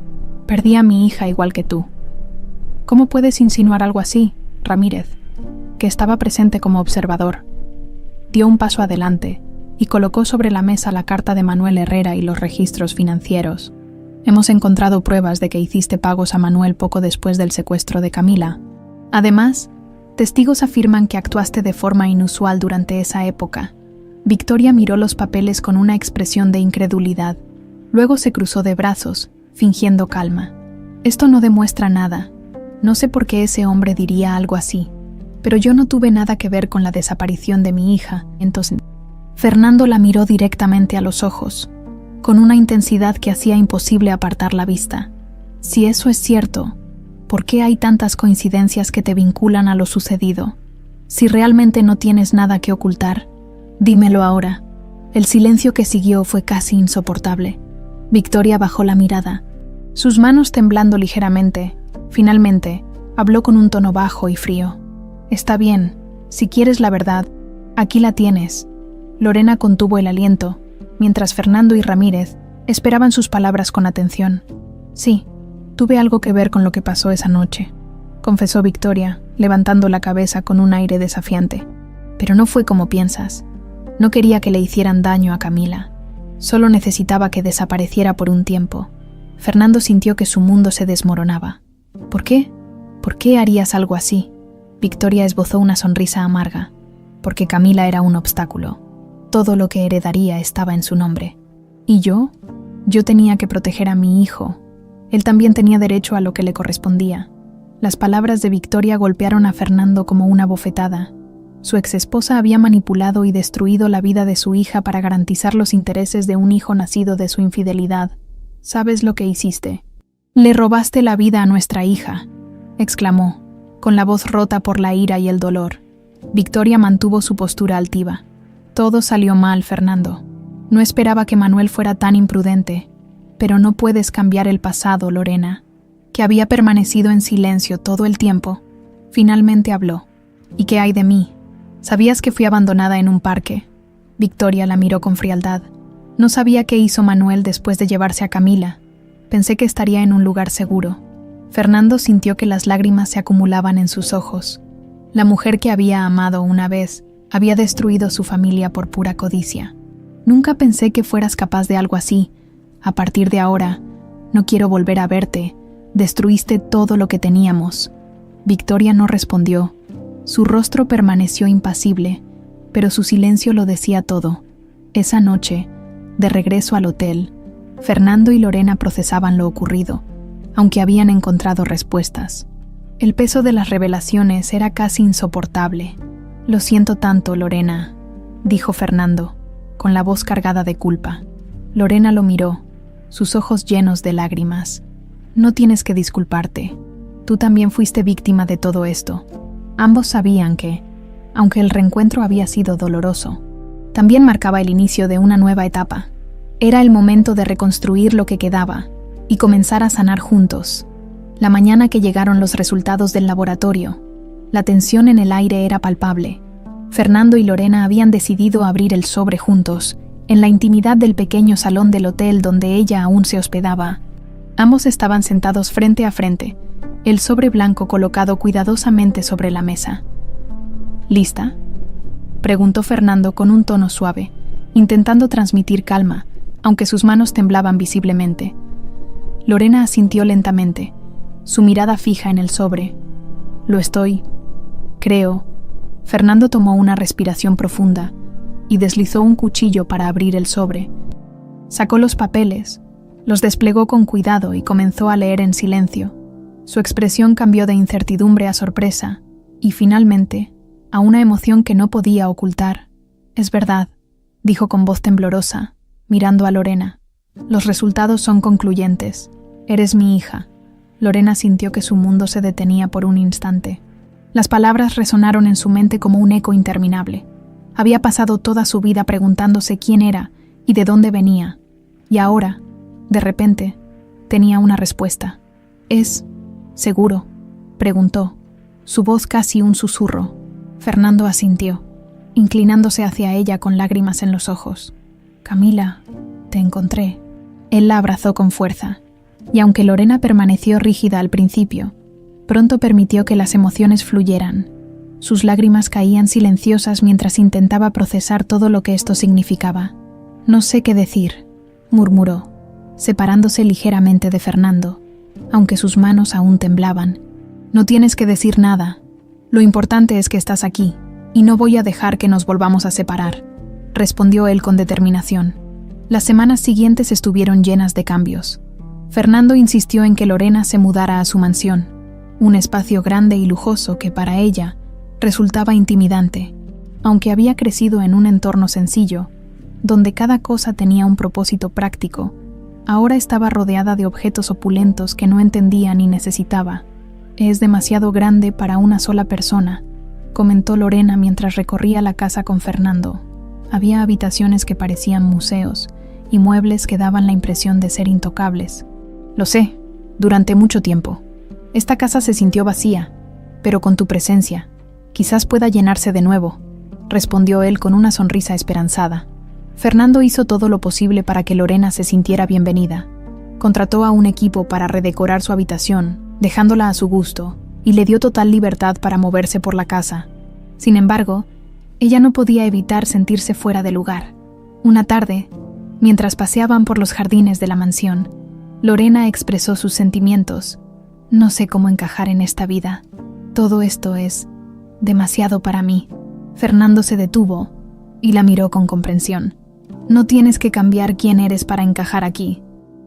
Perdí a mi hija igual que tú». «¿Cómo puedes insinuar algo así, Ramírez?», que estaba presente como observador. Dio un paso adelante y colocó sobre la mesa la carta de Manuel Herrera y los registros financieros. «Hemos encontrado pruebas de que hiciste pagos a Manuel poco después del secuestro de Camila. Además, testigos afirman que actuaste de forma inusual durante esa época». Victoria miró los papeles con una expresión de incredulidad. Luego se cruzó de brazos, fingiendo calma. «Esto no demuestra nada. No sé por qué ese hombre diría algo así, pero yo no tuve nada que ver con la desaparición de mi hija, entonces». Fernando la miró directamente a los ojos, con una intensidad que hacía imposible apartar la vista. «Si eso es cierto, ¿por qué hay tantas coincidencias que te vinculan a lo sucedido? Si realmente no tienes nada que ocultar, dímelo ahora». El silencio que siguió fue casi insoportable. Victoria bajó la mirada, sus manos temblando ligeramente. Finalmente, habló con un tono bajo y frío. «Está bien, si quieres la verdad, aquí la tienes». Lorena contuvo el aliento, mientras Fernando y Ramírez esperaban sus palabras con atención. «Sí, tuve algo que ver con lo que pasó esa noche», confesó Victoria, levantando la cabeza con un aire desafiante. «Pero no fue como piensas. No quería que le hicieran daño a Camila. Solo necesitaba que desapareciera por un tiempo». Fernando sintió que su mundo se desmoronaba. «¿Por qué? ¿Por qué harías algo así?». Victoria esbozó una sonrisa amarga. «Porque Camila era un obstáculo. Todo lo que heredaría estaba en su nombre. ¿Y yo? Yo tenía que proteger a mi hijo. Él también tenía derecho a lo que le correspondía». Las palabras de Victoria golpearon a Fernando como una bofetada. Su exesposa había manipulado y destruido la vida de su hija para garantizar los intereses de un hijo nacido de su infidelidad. «¿Sabes lo que hiciste? Le robaste la vida a nuestra hija», exclamó, con la voz rota por la ira y el dolor. Victoria mantuvo su postura altiva. «Todo salió mal, Fernando. No esperaba que Manuel fuera tan imprudente. Pero no puedes cambiar el pasado, Lorena», que había permanecido en silencio todo el tiempo. Finalmente habló. «¿Y qué hay de mí? ¿Sabías que fui abandonada en un parque?». Victoria la miró con frialdad. «No sabía qué hizo Manuel después de llevarse a Camila. Pensé que estaría en un lugar seguro». Fernando sintió que las lágrimas se acumulaban en sus ojos. La mujer que había amado una vez había destruido su familia por pura codicia. «Nunca pensé que fueras capaz de algo así. A partir de ahora, no quiero volver a verte. Destruiste todo lo que teníamos». Victoria no respondió. Su rostro permaneció impasible, pero su silencio lo decía todo. Esa noche, de regreso al hotel, Fernando y Lorena procesaban lo ocurrido, aunque habían encontrado respuestas. El peso de las revelaciones era casi insoportable. «Lo siento tanto, Lorena», dijo Fernando, con la voz cargada de culpa. Lorena lo miró, sus ojos llenos de lágrimas. «No tienes que disculparte. Tú también fuiste víctima de todo esto». Ambos sabían que, aunque el reencuentro había sido doloroso, también marcaba el inicio de una nueva etapa. Era el momento de reconstruir lo que quedaba y comenzar a sanar juntos. La mañana que llegaron los resultados del laboratorio, la tensión en el aire era palpable. Fernando y Lorena habían decidido abrir el sobre juntos, en la intimidad del pequeño salón del hotel donde ella aún se hospedaba. Ambos estaban sentados frente a frente, el sobre blanco colocado cuidadosamente sobre la mesa. ¿Lista?, preguntó Fernando con un tono suave, intentando transmitir calma, aunque sus manos temblaban visiblemente. Lorena asintió lentamente, su mirada fija en el sobre. «Lo estoy, creo». Fernando tomó una respiración profunda y deslizó un cuchillo para abrir el sobre. Sacó los papeles, los desplegó con cuidado y comenzó a leer en silencio. Su expresión cambió de incertidumbre a sorpresa y, finalmente, a una emoción que no podía ocultar. «Es verdad», dijo con voz temblorosa, mirando a Lorena. «Los resultados son concluyentes. Eres mi hija». Lorena sintió que su mundo se detenía por un instante. Las palabras resonaron en su mente como un eco interminable. Había pasado toda su vida preguntándose quién era y de dónde venía, y ahora, de repente, tenía una respuesta. «¿Es seguro?», preguntó, su voz casi un susurro. Fernando asintió, inclinándose hacia ella con lágrimas en los ojos. «Camila, te encontré». Él la abrazó con fuerza, y aunque Lorena permaneció rígida al principio, pronto permitió que las emociones fluyeran. Sus lágrimas caían silenciosas mientras intentaba procesar todo lo que esto significaba. «No sé qué decir», murmuró, separándose ligeramente de Fernando, aunque sus manos aún temblaban. «No tienes que decir nada. Lo importante es que estás aquí, y no voy a dejar que nos volvamos a separar», respondió él con determinación. Las semanas siguientes estuvieron llenas de cambios. Fernando insistió en que Lorena se mudara a su mansión, un espacio grande y lujoso que para ella resultaba intimidante, aunque había crecido en un entorno sencillo, donde cada cosa tenía un propósito práctico. Ahora estaba rodeada de objetos opulentos que no entendía ni necesitaba. «Es demasiado grande para una sola persona», comentó Lorena mientras recorría la casa con Fernando. Había habitaciones que parecían museos y muebles que daban la impresión de ser intocables. «Lo sé, durante mucho tiempo. Esta casa se sintió vacía, pero con tu presencia, quizás pueda llenarse de nuevo», respondió él con una sonrisa esperanzada. Fernando hizo todo lo posible para que Lorena se sintiera bienvenida. Contrató a un equipo para redecorar su habitación, dejándola a su gusto, y le dio total libertad para moverse por la casa. Sin embargo, ella no podía evitar sentirse fuera de lugar. Una tarde, mientras paseaban por los jardines de la mansión, Lorena expresó sus sentimientos. «No sé cómo encajar en esta vida. Todo esto es demasiado para mí». Fernando se detuvo y la miró con comprensión. «No tienes que cambiar quién eres para encajar aquí.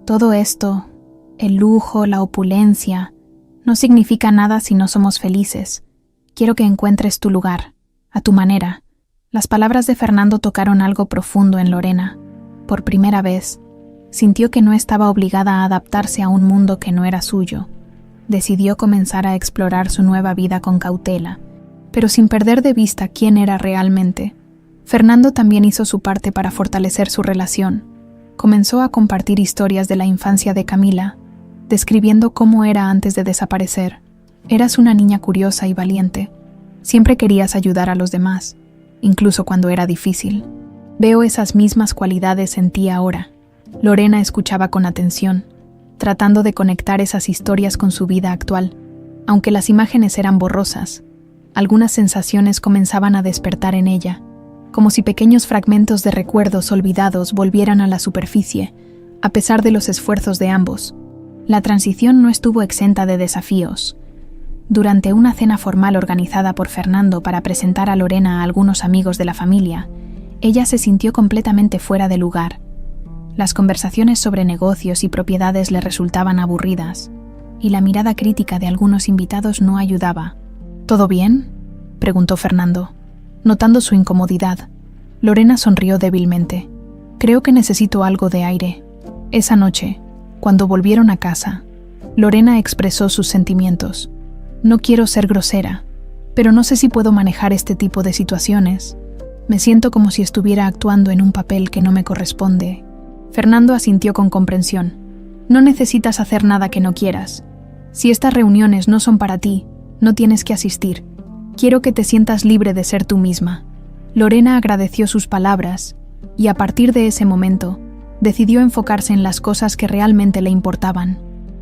Todo esto, el lujo, la opulencia, no significa nada si no somos felices. Quiero que encuentres tu lugar, a tu manera». Las palabras de Fernando tocaron algo profundo en Lorena. Por primera vez, sintió que no estaba obligada a adaptarse a un mundo que no era suyo. Decidió comenzar a explorar su nueva vida con cautela, pero sin perder de vista quién era realmente. Fernando también hizo su parte para fortalecer su relación. Comenzó a compartir historias de la infancia de Camila, describiendo cómo era antes de desaparecer. «Eras una niña curiosa y valiente. Siempre querías ayudar a los demás, incluso cuando era difícil. Veo esas mismas cualidades en ti ahora». Lorena escuchaba con atención, tratando de conectar esas historias con su vida actual. Aunque las imágenes eran borrosas, algunas sensaciones comenzaban a despertar en ella, como si pequeños fragmentos de recuerdos olvidados volvieran a la superficie, a pesar de los esfuerzos de ambos. La transición no estuvo exenta de desafíos. Durante una cena formal organizada por Fernando para presentar a Lorena a algunos amigos de la familia, ella se sintió completamente fuera de lugar. Las conversaciones sobre negocios y propiedades le resultaban aburridas. y la mirada crítica de algunos invitados no ayudaba. ¿Todo bien?, preguntó Fernando, notando su incomodidad. Lorena sonrió débilmente. Creo que necesito algo de aire. Esa noche, cuando volvieron a casa, Lorena expresó sus sentimientos. No quiero ser grosera, pero no sé si puedo manejar este tipo de situaciones. Me siento como si estuviera actuando en un papel que no me corresponde. Fernando asintió con comprensión. No necesitas hacer nada que no quieras. Si estas reuniones no son para ti, no tienes que asistir. Quiero que te sientas libre de ser tú misma. Lorena agradeció sus palabras y a partir de ese momento decidió enfocarse en las cosas que realmente le importaban.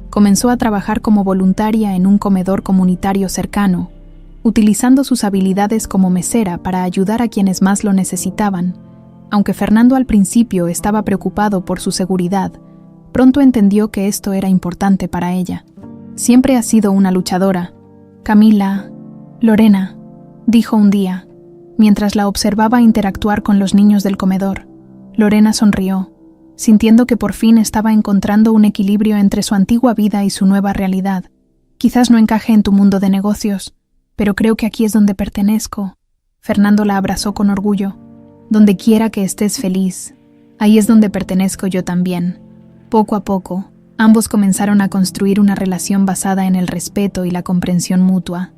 Comenzó a trabajar como voluntaria en un comedor comunitario cercano, utilizando sus habilidades como mesera para ayudar a quienes más lo necesitaban. Aunque Fernando al principio estaba preocupado por su seguridad, pronto entendió que esto era importante para ella. Siempre ha sido una luchadora. Camila, Lorena, dijo un día, mientras la observaba interactuar con los niños del comedor. Lorena sonrió, sintiendo que por fin estaba encontrando un equilibrio entre su antigua vida y su nueva realidad. Quizás no encaje en tu mundo de negocios, pero creo que aquí es donde pertenezco. Fernando la abrazó con orgullo. Donde quiera que estés feliz, ahí es donde pertenezco yo también. Poco a poco, ambos comenzaron a construir una relación basada en el respeto y la comprensión mutua.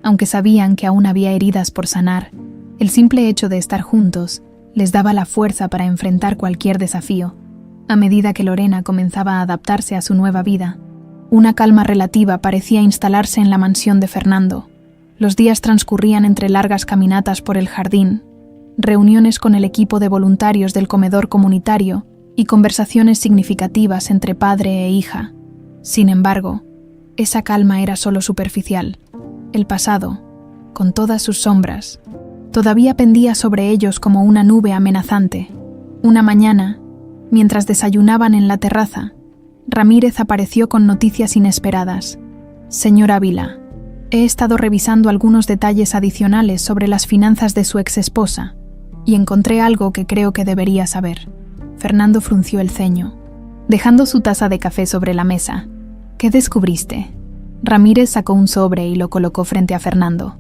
Aunque sabían que aún había heridas por sanar, el simple hecho de estar juntos les daba la fuerza para enfrentar cualquier desafío. A medida que Lorena comenzaba a adaptarse a su nueva vida, una calma relativa parecía instalarse en la mansión de Fernando. Los días transcurrían entre largas caminatas por el jardín, reuniones con el equipo de voluntarios del comedor comunitario y conversaciones significativas entre padre e hija. Sin embargo, esa calma era solo superficial. El pasado, con todas sus sombras, todavía pendía sobre ellos como una nube amenazante. Una mañana, mientras desayunaban en la terraza, Ramírez apareció con noticias inesperadas. Señor Ávila, he estado revisando algunos detalles adicionales sobre las finanzas de su exesposa y encontré algo que creo que debería saber. Fernando frunció el ceño, dejando su taza de café sobre la mesa. ¿Qué descubriste? Ramírez sacó un sobre y lo colocó frente a Fernando.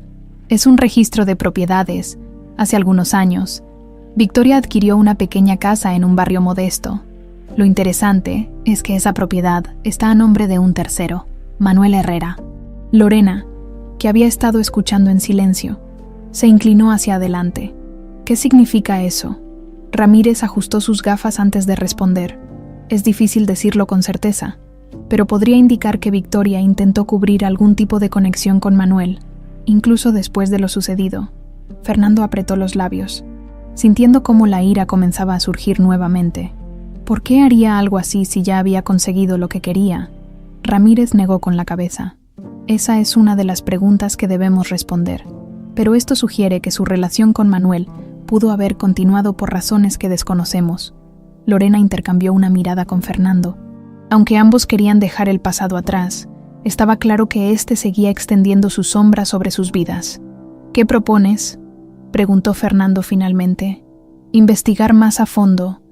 Es un registro de propiedades. Hace algunos años, Victoria adquirió una pequeña casa en un barrio modesto. Lo interesante es que esa propiedad está a nombre de un tercero, Manuel Herrera. Lorena, que había estado escuchando en silencio, se inclinó hacia adelante. ¿Qué significa eso? Ramírez ajustó sus gafas antes de responder. Es difícil decirlo con certeza, pero podría indicar que Victoria intentó cubrir algún tipo de conexión con Manuel, incluso después de lo sucedido. Fernando apretó los labios, sintiendo cómo la ira comenzaba a surgir nuevamente. ¿Por qué haría algo así si ya había conseguido lo que quería? Ramírez negó con la cabeza. Esa es una de las preguntas que debemos responder, pero esto sugiere que su relación con Manuel pudo haber continuado por razones que desconocemos. Lorena intercambió una mirada con Fernando. Aunque ambos querían dejar el pasado atrás, estaba claro que éste seguía extendiendo su sombra sobre sus vidas. ¿Qué propones?, preguntó Fernando finalmente. Investigar más a fondo.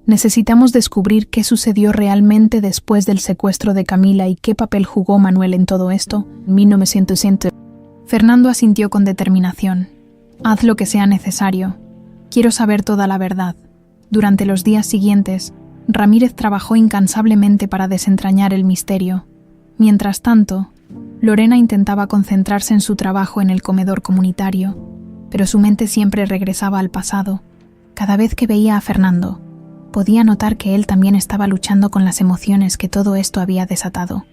Necesitamos descubrir qué sucedió realmente después del secuestro de Camila y qué papel jugó Manuel en todo esto. 1900. Fernando asintió con determinación. Haz lo que sea necesario. Quiero saber toda la verdad. Durante los días siguientes, Ramírez trabajó incansablemente para desentrañar el misterio. Mientras tanto, Lorena intentaba concentrarse en su trabajo en el comedor comunitario, pero su mente siempre regresaba al pasado. Cada vez que veía a Fernando, podía notar que él también estaba luchando con las emociones que todo esto había desatado.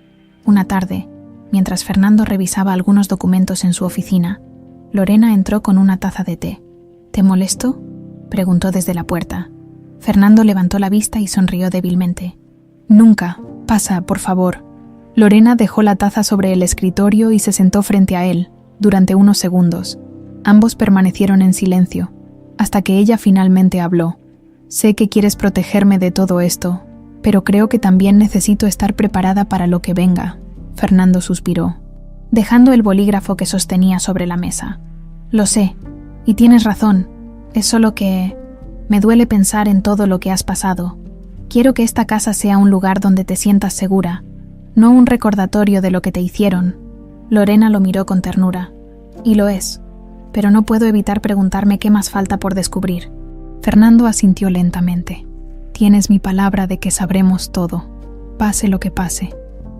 Una tarde, mientras Fernando revisaba algunos documentos en su oficina, Lorena entró con una taza de té. ¿Te molesto?, preguntó desde la puerta. Fernando levantó la vista y sonrió débilmente. Nunca. Pasa, por favor. Lorena dejó la taza sobre el escritorio y se sentó frente a él, durante unos segundos. Ambos permanecieron en silencio, hasta que ella finalmente habló. Sé que quieres protegerme de todo esto, pero creo que también necesito estar preparada para lo que venga. Fernando suspiró, dejando el bolígrafo que sostenía sobre la mesa. Lo sé, y tienes razón. Es solo que me duele pensar en todo lo que has pasado. Quiero que esta casa sea un lugar donde te sientas segura, no un recordatorio de lo que te hicieron. Lorena lo miró con ternura. Y lo es, pero no puedo evitar preguntarme qué más falta por descubrir. Fernando asintió lentamente. Tienes mi palabra de que sabremos todo. Pase lo que pase,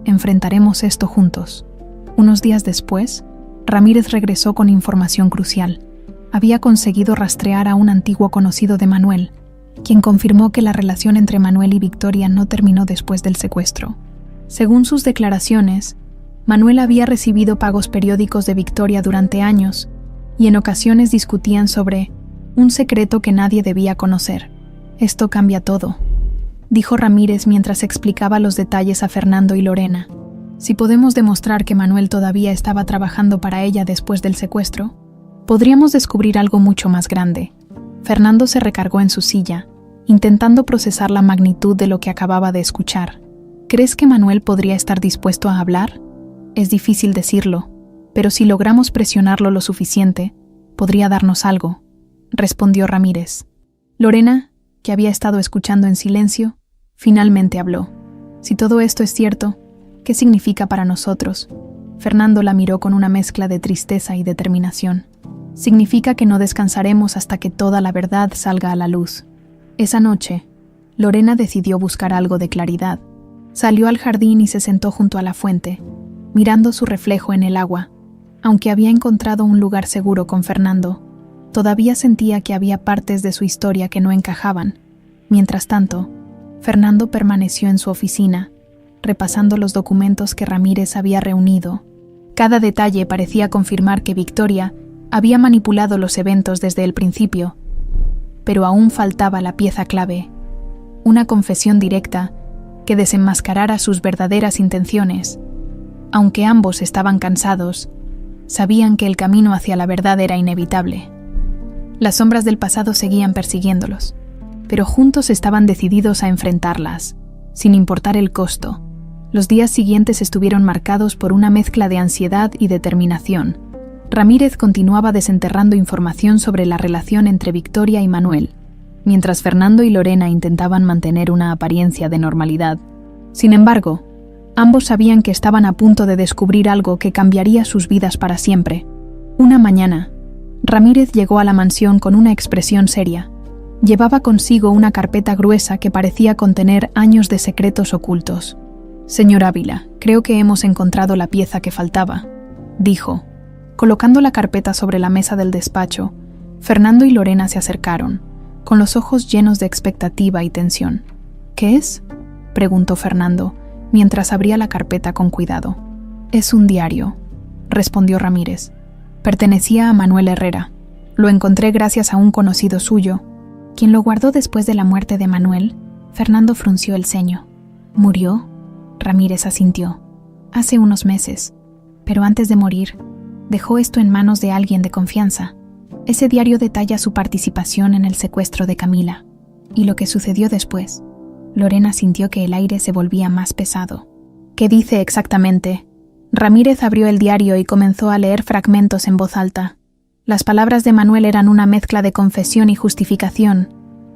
enfrentaremos esto juntos. Unos días después, Ramírez regresó con información crucial. Había conseguido rastrear a un antiguo conocido de Manuel, quien confirmó que la relación entre Manuel y Victoria no terminó después del secuestro. Según sus declaraciones, Manuel había recibido pagos periódicos de Victoria durante años y en ocasiones discutían sobre un secreto que nadie debía conocer. Esto cambia todo, dijo Ramírez mientras explicaba los detalles a Fernando y Lorena. Si podemos demostrar que Manuel todavía estaba trabajando para ella después del secuestro, podríamos descubrir algo mucho más grande. Fernando se recargó en su silla, intentando procesar la magnitud de lo que acababa de escuchar. ¿Crees que Manuel podría estar dispuesto a hablar? Es difícil decirlo, pero si logramos presionarlo lo suficiente, podría darnos algo, respondió Ramírez. Lorena, que había estado escuchando en silencio, finalmente habló. Si todo esto es cierto, ¿qué significa para nosotros? Fernando la miró con una mezcla de tristeza y determinación. Significa que no descansaremos hasta que toda la verdad salga a la luz. Esa noche, Lorena decidió buscar algo de claridad. Salió al jardín y se sentó junto a la fuente, mirando su reflejo en el agua. Aunque había encontrado un lugar seguro con Fernando, todavía sentía que había partes de su historia que no encajaban. Mientras tanto, Fernando permaneció en su oficina, repasando los documentos que Ramírez había reunido. Cada detalle parecía confirmar que Victoria había manipulado los eventos desde el principio, pero aún faltaba la pieza clave, una confesión directa que desenmascarara sus verdaderas intenciones. Aunque ambos estaban cansados, sabían que el camino hacia la verdad era inevitable. Las sombras del pasado seguían persiguiéndolos, pero juntos estaban decididos a enfrentarlas, sin importar el costo. Los días siguientes estuvieron marcados por una mezcla de ansiedad y determinación. Ramírez continuaba desenterrando información sobre la relación entre Victoria y Manuel, mientras Fernando y Lorena intentaban mantener una apariencia de normalidad. Sin embargo, ambos sabían que estaban a punto de descubrir algo que cambiaría sus vidas para siempre. Una mañana, Ramírez llegó a la mansión con una expresión seria. Llevaba consigo una carpeta gruesa que parecía contener años de secretos ocultos. «Señor Ávila, creo que hemos encontrado la pieza que faltaba», dijo. Colocando la carpeta sobre la mesa del despacho, Fernando y Lorena se acercaron, con los ojos llenos de expectativa y tensión. «¿Qué es?», preguntó Fernando, mientras abría la carpeta con cuidado. «Es un diario», respondió Ramírez. «Pertenecía a Manuel Herrera. Lo encontré gracias a un conocido suyo, quien lo guardó después de la muerte de Manuel». Fernando frunció el ceño. «¿Murió?», Ramírez asintió. «Hace unos meses, pero antes de morir, dejó esto en manos de alguien de confianza. Ese diario detalla su participación en el secuestro de Camila y lo que sucedió después». Lorena sintió que el aire se volvía más pesado. «¿Qué dice exactamente?». Ramírez abrió el diario y comenzó a leer fragmentos en voz alta. Las palabras de Manuel eran una mezcla de confesión y justificación,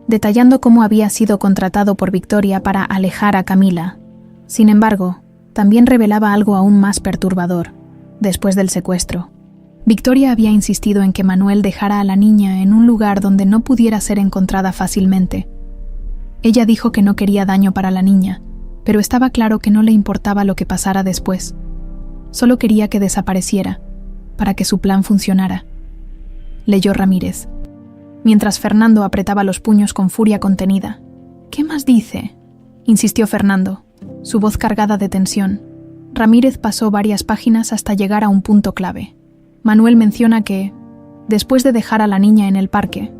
detallando cómo había sido contratado por Victoria para alejar a Camila. Sin embargo, también revelaba algo aún más perturbador. Después del secuestro, Victoria había insistido en que Manuel dejara a la niña en un lugar donde no pudiera ser encontrada fácilmente. Ella dijo que no quería daño para la niña, pero estaba claro que no le importaba lo que pasara después. Solo quería que desapareciera, para que su plan funcionara. Leyó Ramírez, mientras Fernando apretaba los puños con furia contenida. «¿Qué más dice?», insistió Fernando, su voz cargada de tensión. Ramírez pasó varias páginas hasta llegar a un punto clave. Manuel menciona que, después de dejar a la niña en el parque,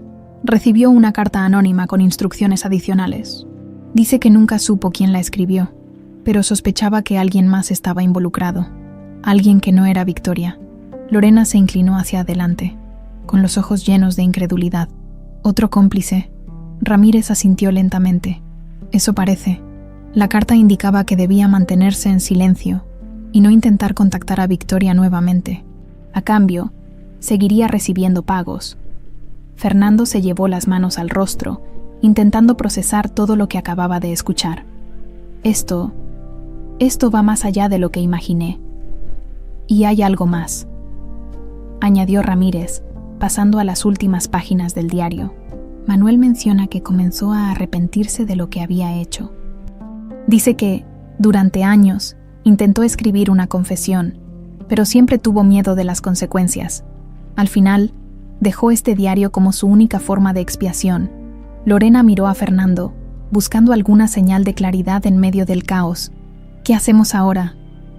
recibió una carta anónima con instrucciones adicionales. Dice que nunca supo quién la escribió, pero sospechaba que alguien más estaba involucrado. Alguien que no era Victoria. Lorena se inclinó hacia adelante, con los ojos llenos de incredulidad. «¿Otro cómplice?». Ramírez asintió lentamente. «Eso parece». La carta indicaba que debía mantenerse en silencio y no intentar contactar a Victoria nuevamente. A cambio, seguiría recibiendo pagos. Fernando se llevó las manos al rostro, intentando procesar todo lo que acababa de escuchar. Esto Esto va más allá de lo que imaginé. Y hay algo más, añadió Ramírez, pasando a las últimas páginas del diario. Manuel menciona que comenzó a arrepentirse de lo que había hecho. Dice que, durante años, intentó escribir una confesión, pero siempre tuvo miedo de las consecuencias. Al final, dejó este diario como su única forma de expiación. Lorena miró a Fernando, buscando alguna señal de claridad en medio del caos. ¿Qué hacemos ahora?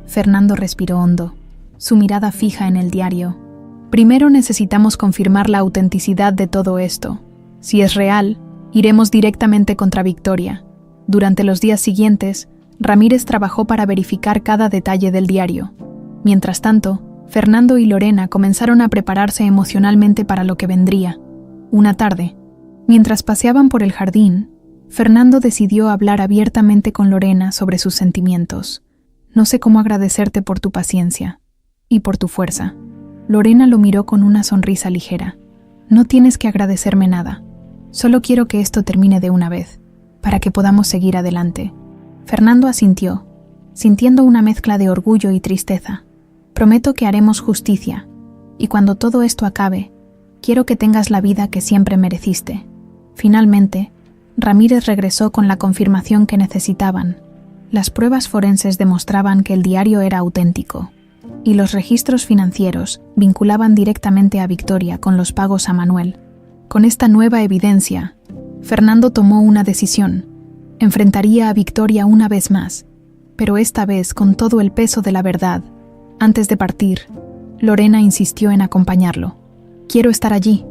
Fernando respiró hondo, su mirada fija en el diario. Primero necesitamos confirmar la autenticidad de todo esto. Si es real, iremos directamente contra Victoria. Durante los días siguientes, Ramírez trabajó para verificar cada detalle del diario. Mientras tanto, Fernando y Lorena comenzaron a prepararse emocionalmente para lo que vendría. Una tarde, mientras paseaban por el jardín, Fernando decidió hablar abiertamente con Lorena sobre sus sentimientos. No sé cómo agradecerte por tu paciencia y por tu fuerza. Lorena lo miró con una sonrisa ligera. No tienes que agradecerme nada. Solo quiero que esto termine de una vez, para que podamos seguir adelante. Fernando asintió, sintiendo una mezcla de orgullo y tristeza. Prometo que haremos justicia, y cuando todo esto acabe, quiero que tengas la vida que siempre mereciste. Finalmente, Ramírez regresó con la confirmación que necesitaban. Las pruebas forenses demostraban que el diario era auténtico, y los registros financieros vinculaban directamente a Victoria con los pagos a Manuel. Con esta nueva evidencia, Fernando tomó una decisión. Enfrentaría a Victoria una vez más, pero esta vez con todo el peso de la verdad. Antes de partir, Lorena insistió en acompañarlo. Quiero estar allí.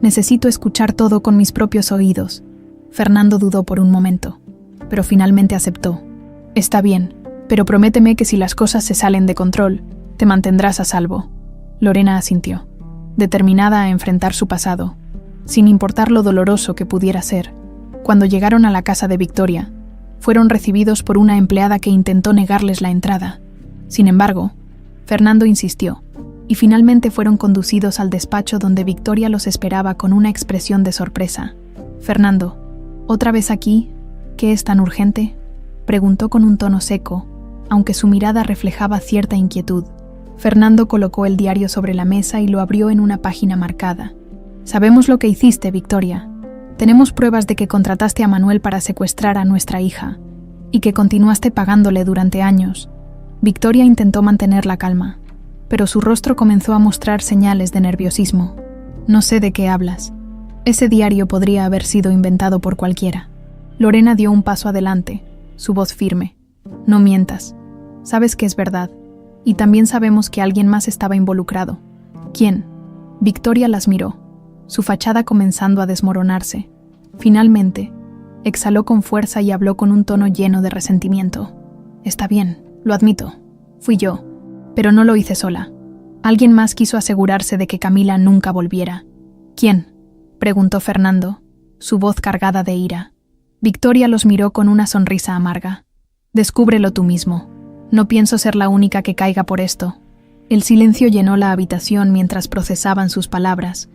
Necesito escuchar todo con mis propios oídos. Fernando dudó por un momento, pero finalmente aceptó. Está bien, pero prométeme que si las cosas se salen de control, te mantendrás a salvo. Lorena asintió, determinada a enfrentar su pasado, sin importar lo doloroso que pudiera ser. Cuando llegaron a la casa de Victoria, fueron recibidos por una empleada que intentó negarles la entrada. Sin embargo, Fernando insistió, y finalmente fueron conducidos al despacho donde Victoria los esperaba con una expresión de sorpresa. Fernando, ¿otra vez aquí? ¿Qué es tan urgente?, preguntó con un tono seco, aunque su mirada reflejaba cierta inquietud. Fernando colocó el diario sobre la mesa y lo abrió en una página marcada. Sabemos lo que hiciste, Victoria. Tenemos pruebas de que contrataste a Manuel para secuestrar a nuestra hija, y que continuaste pagándole durante años. Victoria intentó mantener la calma, pero su rostro comenzó a mostrar señales de nerviosismo. No sé de qué hablas. Ese diario podría haber sido inventado por cualquiera. Lorena dio un paso adelante, su voz firme. No mientas. Sabes que es verdad, y también sabemos que alguien más estaba involucrado. ¿Quién? Victoria las miró, su fachada comenzando a desmoronarse. Finalmente, exhaló con fuerza y habló con un tono lleno de resentimiento. Está bien, lo admito. Fui yo, pero no lo hice sola. Alguien más quiso asegurarse de que Camila nunca volviera. ¿Quién?, preguntó Fernando, su voz cargada de ira. Victoria los miró con una sonrisa amarga. Descúbrelo tú mismo. No pienso ser la única que caiga por esto. El silencio llenó la habitación mientras procesaban sus palabras.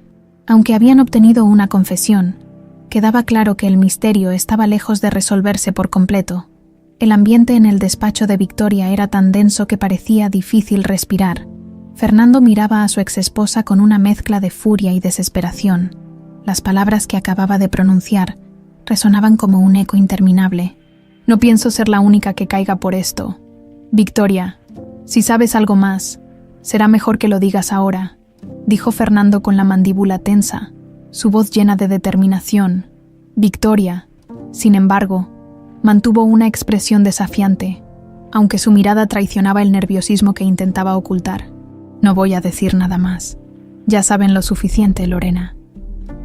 Aunque habían obtenido una confesión, quedaba claro que el misterio estaba lejos de resolverse por completo. El ambiente en el despacho de Victoria era tan denso que parecía difícil respirar. Fernando miraba a su exesposa con una mezcla de furia y desesperación. Las palabras que acababa de pronunciar resonaban como un eco interminable. No pienso ser la única que caiga por esto. Victoria, si sabes algo más, será mejor que lo digas ahora, dijo Fernando con la mandíbula tensa, su voz llena de determinación. Victoria, sin embargo, mantuvo una expresión desafiante, aunque su mirada traicionaba el nerviosismo que intentaba ocultar. No voy a decir nada más. Ya saben lo suficiente, Lorena.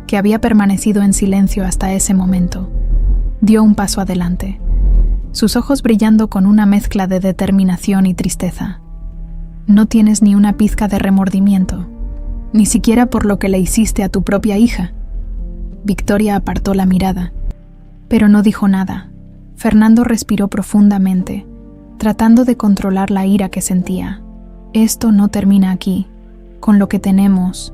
Que había permanecido en silencio hasta ese momento. Dio un paso adelante, sus ojos brillando con una mezcla de determinación y tristeza. No tienes ni una pizca de remordimiento, ni siquiera por lo que le hiciste a tu propia hija. Victoria apartó la mirada, pero no dijo nada. Fernando respiró profundamente, tratando de controlar la ira que sentía. Esto no termina aquí. Con lo que tenemos,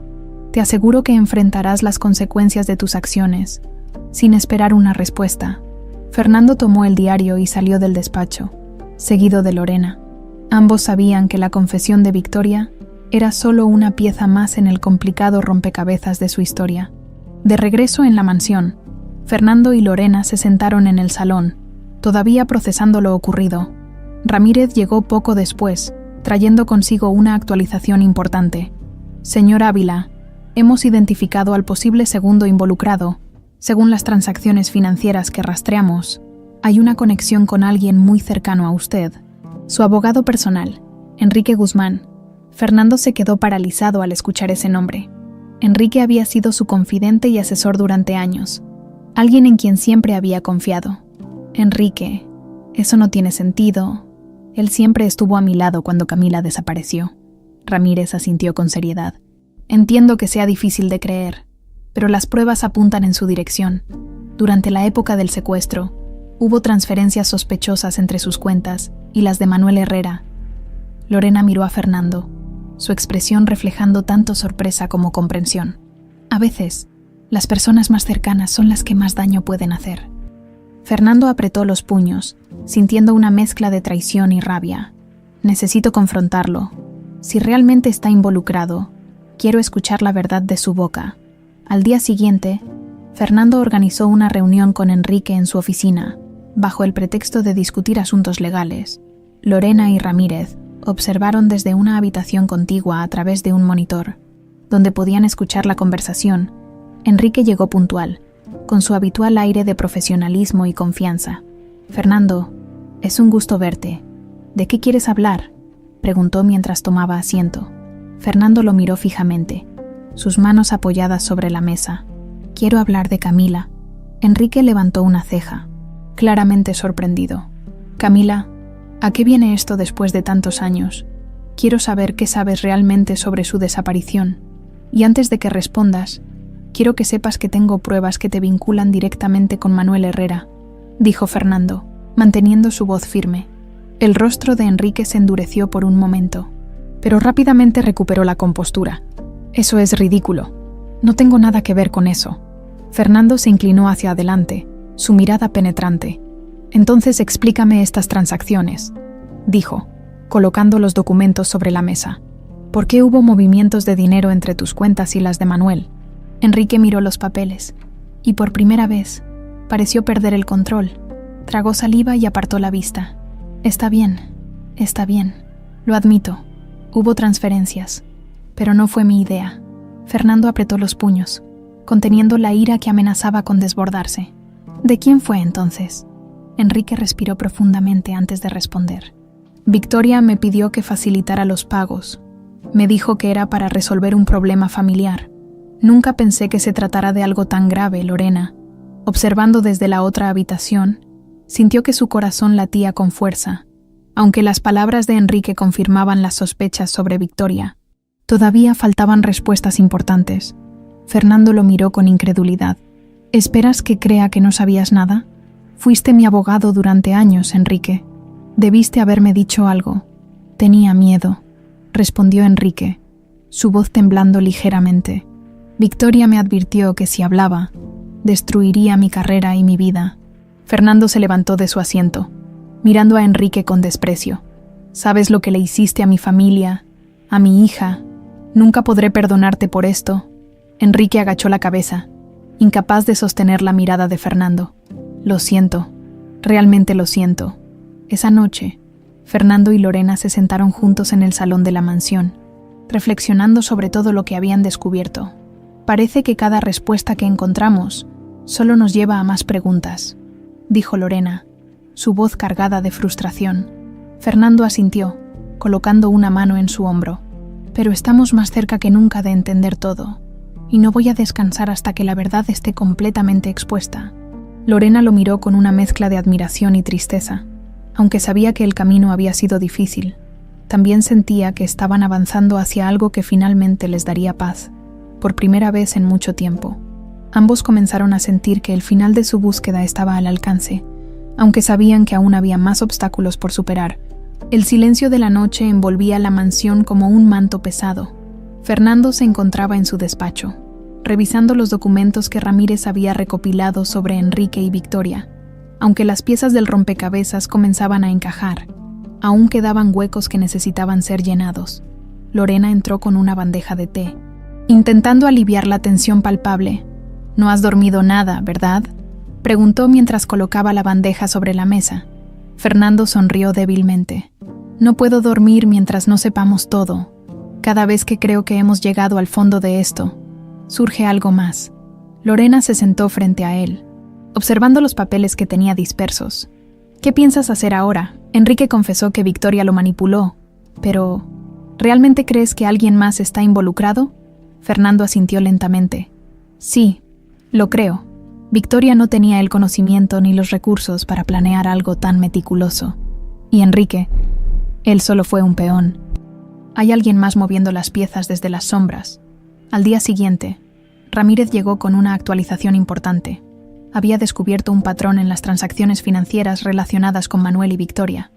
te aseguro que enfrentarás las consecuencias de tus acciones, sin esperar una respuesta. Fernando tomó el diario y salió del despacho. seguido de Lorena. Ambos sabían que la confesión de Victoria era solo una pieza más en el complicado rompecabezas de su historia. De regreso en la mansión, Fernando y Lorena se sentaron en el salón, todavía procesando lo ocurrido. Ramírez llegó poco después, trayendo consigo una actualización importante. Señor Ávila, hemos identificado al posible segundo involucrado. Según las transacciones financieras que rastreamos, hay una conexión con alguien muy cercano a usted. Su abogado personal, Enrique Guzmán. Fernando se quedó paralizado al escuchar ese nombre. Enrique había sido su confidente y asesor durante años, alguien en quien siempre había confiado. Enrique, eso no tiene sentido. Él siempre estuvo a mi lado cuando Camila desapareció. Ramírez asintió con seriedad. Entiendo que sea difícil de creer, pero las pruebas apuntan en su dirección. Durante la época del secuestro, hubo transferencias sospechosas entre sus cuentas y las de Manuel Herrera. Lorena miró a Fernando, su expresión reflejando tanto sorpresa como comprensión. A veces, las personas más cercanas son las que más daño pueden hacer. Fernando apretó los puños, sintiendo una mezcla de traición y rabia. Necesito confrontarlo. Si realmente está involucrado, quiero escuchar la verdad de su boca. Al día siguiente, Fernando organizó una reunión con Enrique en su oficina, bajo el pretexto de discutir asuntos legales. Lorena y Ramírez observaron desde una habitación contigua a través de un monitor, donde podían escuchar la conversación. Enrique llegó puntual, con su habitual aire de profesionalismo y confianza. «Fernando, es un gusto verte. ¿De qué quieres hablar?», preguntó mientras tomaba asiento. Fernando lo miró fijamente, sus manos apoyadas sobre la mesa. «Quiero hablar de Camila». Enrique levantó una ceja, claramente sorprendido. «Camila, ¿a qué viene esto después de tantos años? Quiero saber qué sabes realmente sobre su desaparición. Y antes de que respondas, quiero que sepas que tengo pruebas que te vinculan directamente con Manuel Herrera», dijo Fernando, manteniendo su voz firme. El rostro de Enrique se endureció por un momento, pero rápidamente recuperó la compostura. «Eso es ridículo. No tengo nada que ver con eso». Fernando se inclinó hacia adelante, su mirada penetrante. «Entonces explícame estas transacciones», dijo, colocando los documentos sobre la mesa. «¿Por qué hubo movimientos de dinero entre tus cuentas y las de Manuel?». Enrique miró los papeles, y por primera vez, pareció perder el control. Tragó saliva y apartó la vista. Está bien, lo admito. Hubo transferencias, pero no fue mi idea». Fernando apretó los puños, conteniendo la ira que amenazaba con desbordarse. «¿De quién fue entonces?». Enrique respiró profundamente antes de responder. «Victoria me pidió que facilitara los pagos. Me dijo que era para resolver un problema familiar. Nunca pensé que se tratara de algo tan grave, Lorena». Observando desde la otra habitación, sintió que su corazón latía con fuerza. Aunque las palabras de Enrique confirmaban las sospechas sobre Victoria, todavía faltaban respuestas importantes. Fernando lo miró con incredulidad. «¿Esperas que crea que no sabías nada? Fuiste mi abogado durante años, Enrique. Debiste haberme dicho algo». «Tenía miedo», respondió Enrique, su voz temblando ligeramente. «Victoria me advirtió que si hablaba, destruiría mi carrera y mi vida». Fernando se levantó de su asiento, mirando a Enrique con desprecio. «¿Sabes lo que le hiciste a mi familia, a mi hija? Nunca podré perdonarte por esto». Enrique agachó la cabeza, incapaz de sostener la mirada de Fernando. «Lo siento, realmente lo siento». Esa noche, Fernando y Lorena se sentaron juntos en el salón de la mansión, reflexionando sobre todo lo que habían descubierto. «Parece que cada respuesta que encontramos solo nos lleva a más preguntas», dijo Lorena, su voz cargada de frustración. Fernando asintió, colocando una mano en su hombro. «Pero estamos más cerca que nunca de entender todo, y no voy a descansar hasta que la verdad esté completamente expuesta». Lorena lo miró con una mezcla de admiración y tristeza. Aunque sabía que el camino había sido difícil, también sentía que estaban avanzando hacia algo que finalmente les daría paz, por primera vez en mucho tiempo. Ambos comenzaron a sentir que el final de su búsqueda estaba al alcance, aunque sabían que aún había más obstáculos por superar. El silencio de la noche envolvía la mansión como un manto pesado. Fernando se encontraba en su despacho, revisando los documentos que Ramírez había recopilado sobre Enrique y Victoria. Aunque las piezas del rompecabezas comenzaban a encajar, Aún quedaban huecos que necesitaban ser llenados. Lorena entró con una bandeja de té, intentando aliviar la tensión palpable. «No has dormido nada, ¿verdad?», preguntó mientras colocaba la bandeja sobre la mesa. Fernando sonrió débilmente. «No puedo dormir mientras no sepamos todo. Cada vez que creo que hemos llegado al fondo de esto, surge algo más». Lorena se sentó frente a él, observando los papeles que tenía dispersos. «¿Qué piensas hacer ahora?». Enrique confesó que Victoria lo manipuló, pero ¿realmente crees que alguien más está involucrado? Fernando asintió lentamente. «Sí, lo creo. Victoria no tenía el conocimiento ni los recursos para planear algo tan meticuloso. Y Enrique, él solo fue un peón. Hay alguien más moviendo las piezas desde las sombras». Al día siguiente, Ramírez llegó con una actualización importante. Había descubierto un patrón en las transacciones financieras relacionadas con Manuel y Victoria.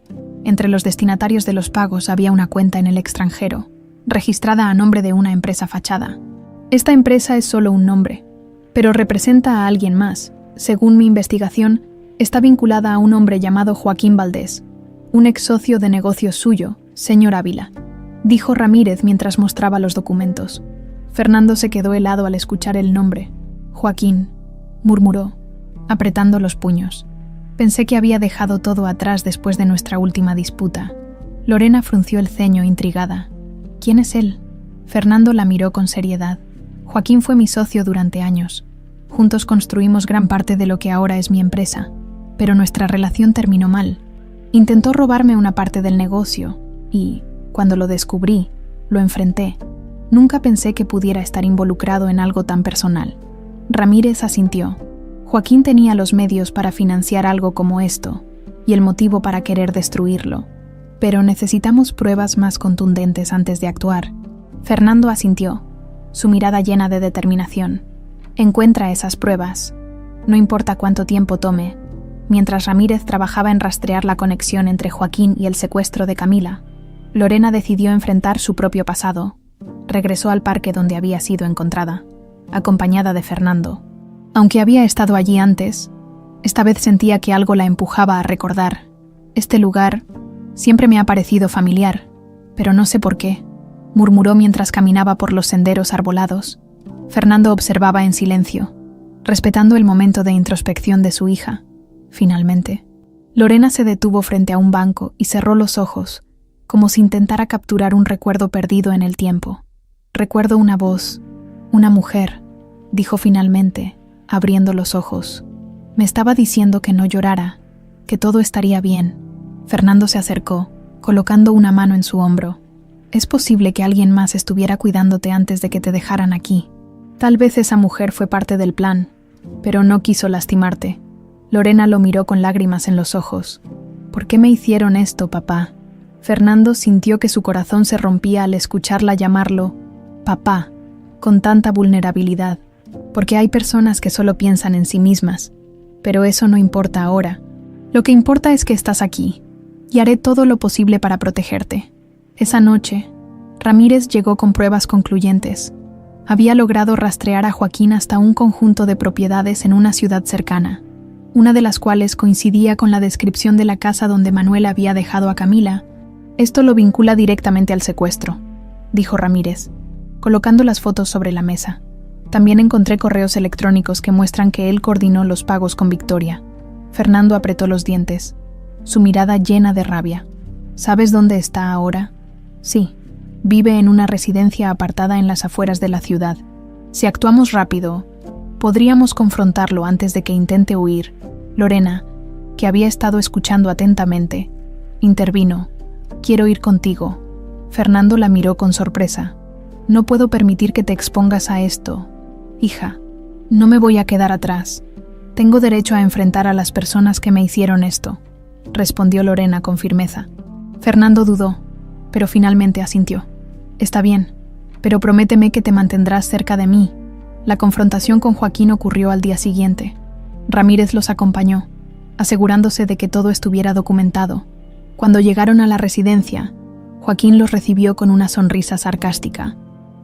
Entre los destinatarios de los pagos había una cuenta en el extranjero, registrada a nombre de una empresa fachada. Esta empresa es solo un nombre, pero representa a alguien más. Según mi investigación, está vinculada a un hombre llamado Joaquín Valdés, un ex socio de negocios suyo, señor Ávila, dijo Ramírez mientras mostraba los documentos. Fernando se quedó helado al escuchar el nombre. «Joaquín», murmuró, apretando los puños. «Pensé que había dejado todo atrás después de nuestra última disputa». Lorena frunció el ceño intrigada. «¿Quién es él?». Fernando la miró con seriedad. «Joaquín fue mi socio durante años. Juntos construimos gran parte de lo que ahora es mi empresa, pero nuestra relación terminó mal. Intentó robarme una parte del negocio y, cuando lo descubrí, lo enfrenté. Nunca pensé que pudiera estar involucrado en algo tan personal». Ramírez asintió. Joaquín tenía los medios para financiar algo como esto, y el motivo para querer destruirlo. Pero necesitamos pruebas más contundentes antes de actuar. Fernando asintió, su mirada llena de determinación. «Encuentra esas pruebas. No importa cuánto tiempo tome». Mientras Ramírez trabajaba en rastrear la conexión entre Joaquín y el secuestro de Camila, Lorena decidió enfrentar su propio pasado. Regresó al parque donde había sido encontrada, acompañada de Fernando. Aunque había estado allí antes, esta vez sentía que algo la empujaba a recordar. «Este lugar siempre me ha parecido familiar, pero no sé por qué», murmuró mientras caminaba por los senderos arbolados. Fernando observaba en silencio, respetando el momento de introspección de su hija. Finalmente, Lorena se detuvo frente a un banco y cerró los ojos, como si intentara capturar un recuerdo perdido en el tiempo. «Recuerdo una voz, una mujer», dijo finalmente, abriendo los ojos. «Me estaba diciendo que no llorara, que todo estaría bien». Fernando se acercó, colocando una mano en su hombro. «Es posible que alguien más estuviera cuidándote antes de que te dejaran aquí. Tal vez esa mujer fue parte del plan, pero no quiso lastimarte». Lorena lo miró con lágrimas en los ojos. «¿Por qué me hicieron esto, papá?». Fernando sintió que su corazón se rompía al escucharla llamarlo papá, con tanta vulnerabilidad. Porque hay personas que solo piensan en sí mismas, pero eso no importa ahora. Lo que importa es que estás aquí, y haré todo lo posible para protegerte. Esa noche, Ramírez llegó con pruebas concluyentes. Había logrado rastrear a Joaquín hasta un conjunto de propiedades en una ciudad cercana, una de las cuales coincidía con la descripción de la casa donde Manuel había dejado a Camila. «Esto lo vincula directamente al secuestro», dijo Ramírez, colocando las fotos sobre la mesa. «También encontré correos electrónicos que muestran que él coordinó los pagos con Victoria». Fernando apretó los dientes, su mirada llena de rabia. «¿Sabes dónde está ahora?». «Sí, vive en una residencia apartada en las afueras de la ciudad. Si actuamos rápido, podríamos confrontarlo antes de que intente huir». Lorena, que había estado escuchando atentamente, intervino. «Quiero ir contigo». Fernando la miró con sorpresa. «No puedo permitir que te expongas a esto, hija. No me voy a quedar atrás. Tengo derecho a enfrentar a las personas que me hicieron esto», respondió Lorena con firmeza. Fernando dudó, pero finalmente asintió. «Está bien, pero prométeme que te mantendrás cerca de mí». La confrontación con Joaquín ocurrió al día siguiente. Ramírez los acompañó, asegurándose de que todo estuviera documentado. Cuando llegaron a la residencia, Joaquín los recibió con una sonrisa sarcástica,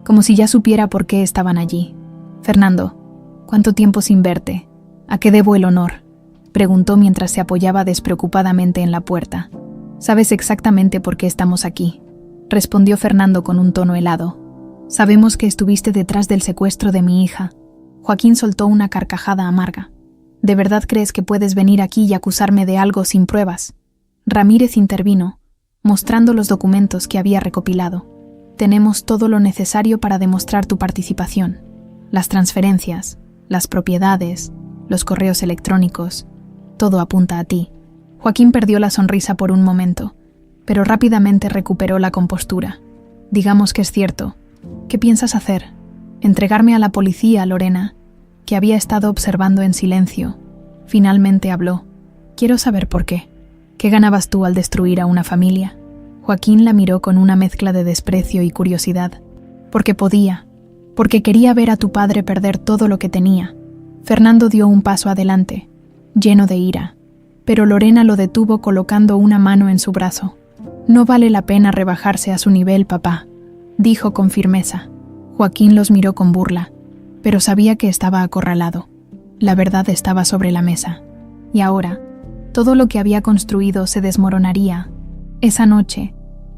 como si ya supiera por qué estaban allí. «Fernando, ¿cuánto tiempo sin verte? ¿A qué debo el honor?», preguntó mientras se apoyaba despreocupadamente en la puerta. Sabes exactamente por qué estamos aquí, respondió Fernando con un tono helado. Sabemos que estuviste detrás del secuestro de mi hija. Joaquín soltó una carcajada amarga. ¿De verdad crees que puedes venir aquí y acusarme de algo sin pruebas? Ramírez intervino, mostrando los documentos que había recopilado. Tenemos todo lo necesario para demostrar tu participación. Las transferencias, las propiedades, los correos electrónicos, todo apunta a ti. Joaquín perdió la sonrisa por un momento, pero rápidamente recuperó la compostura. Digamos que es cierto. ¿Qué piensas hacer? ¿Entregarme a la policía, Lorena, que había estado observando en silencio? Finalmente habló. Quiero saber por qué. ¿Qué ganabas tú al destruir a una familia? Joaquín la miró con una mezcla de desprecio y curiosidad. Porque podía. Porque quería ver a tu padre perder todo lo que tenía. Fernando dio un paso adelante, lleno de ira, pero Lorena lo detuvo colocando una mano en su brazo. No vale la pena rebajarse a su nivel, papá, dijo con firmeza. Joaquín los miró con burla, pero sabía que estaba acorralado. La verdad estaba sobre la mesa. Y ahora, todo lo que había construido se desmoronaría. Esa noche,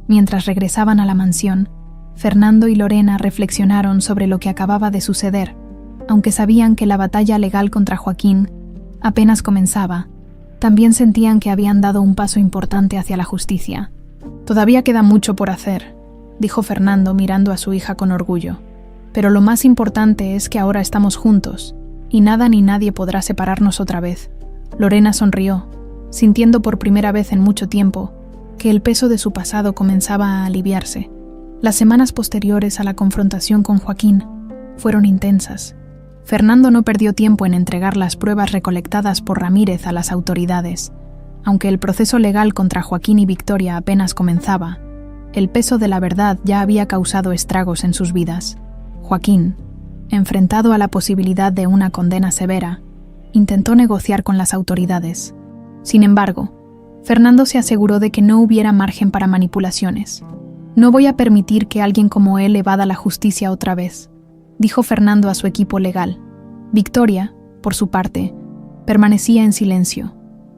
mientras regresaban a la mansión, Fernando y Lorena reflexionaron sobre lo que acababa de suceder. Aunque sabían que la batalla legal contra Joaquín apenas comenzaba, también sentían que habían dado un paso importante hacia la justicia. Todavía queda mucho por hacer, dijo Fernando mirando a su hija con orgullo. Pero lo más importante es que ahora estamos juntos, y nada ni nadie podrá separarnos otra vez. Lorena sonrió, sintiendo por primera vez en mucho tiempo que el peso de su pasado comenzaba a aliviarse. Las semanas posteriores a la confrontación con Joaquín fueron intensas. Fernando no perdió tiempo en entregar las pruebas recolectadas por Ramírez a las autoridades. Aunque el proceso legal contra Joaquín y Victoria apenas comenzaba, el peso de la verdad ya había causado estragos en sus vidas. Joaquín, enfrentado a la posibilidad de una condena severa, intentó negociar con las autoridades. Sin embargo, Fernando se aseguró de que no hubiera margen para manipulaciones. No voy a permitir que alguien como él evada la justicia otra vez, dijo Fernando a su equipo legal. Victoria, por su parte, permanecía en silencio.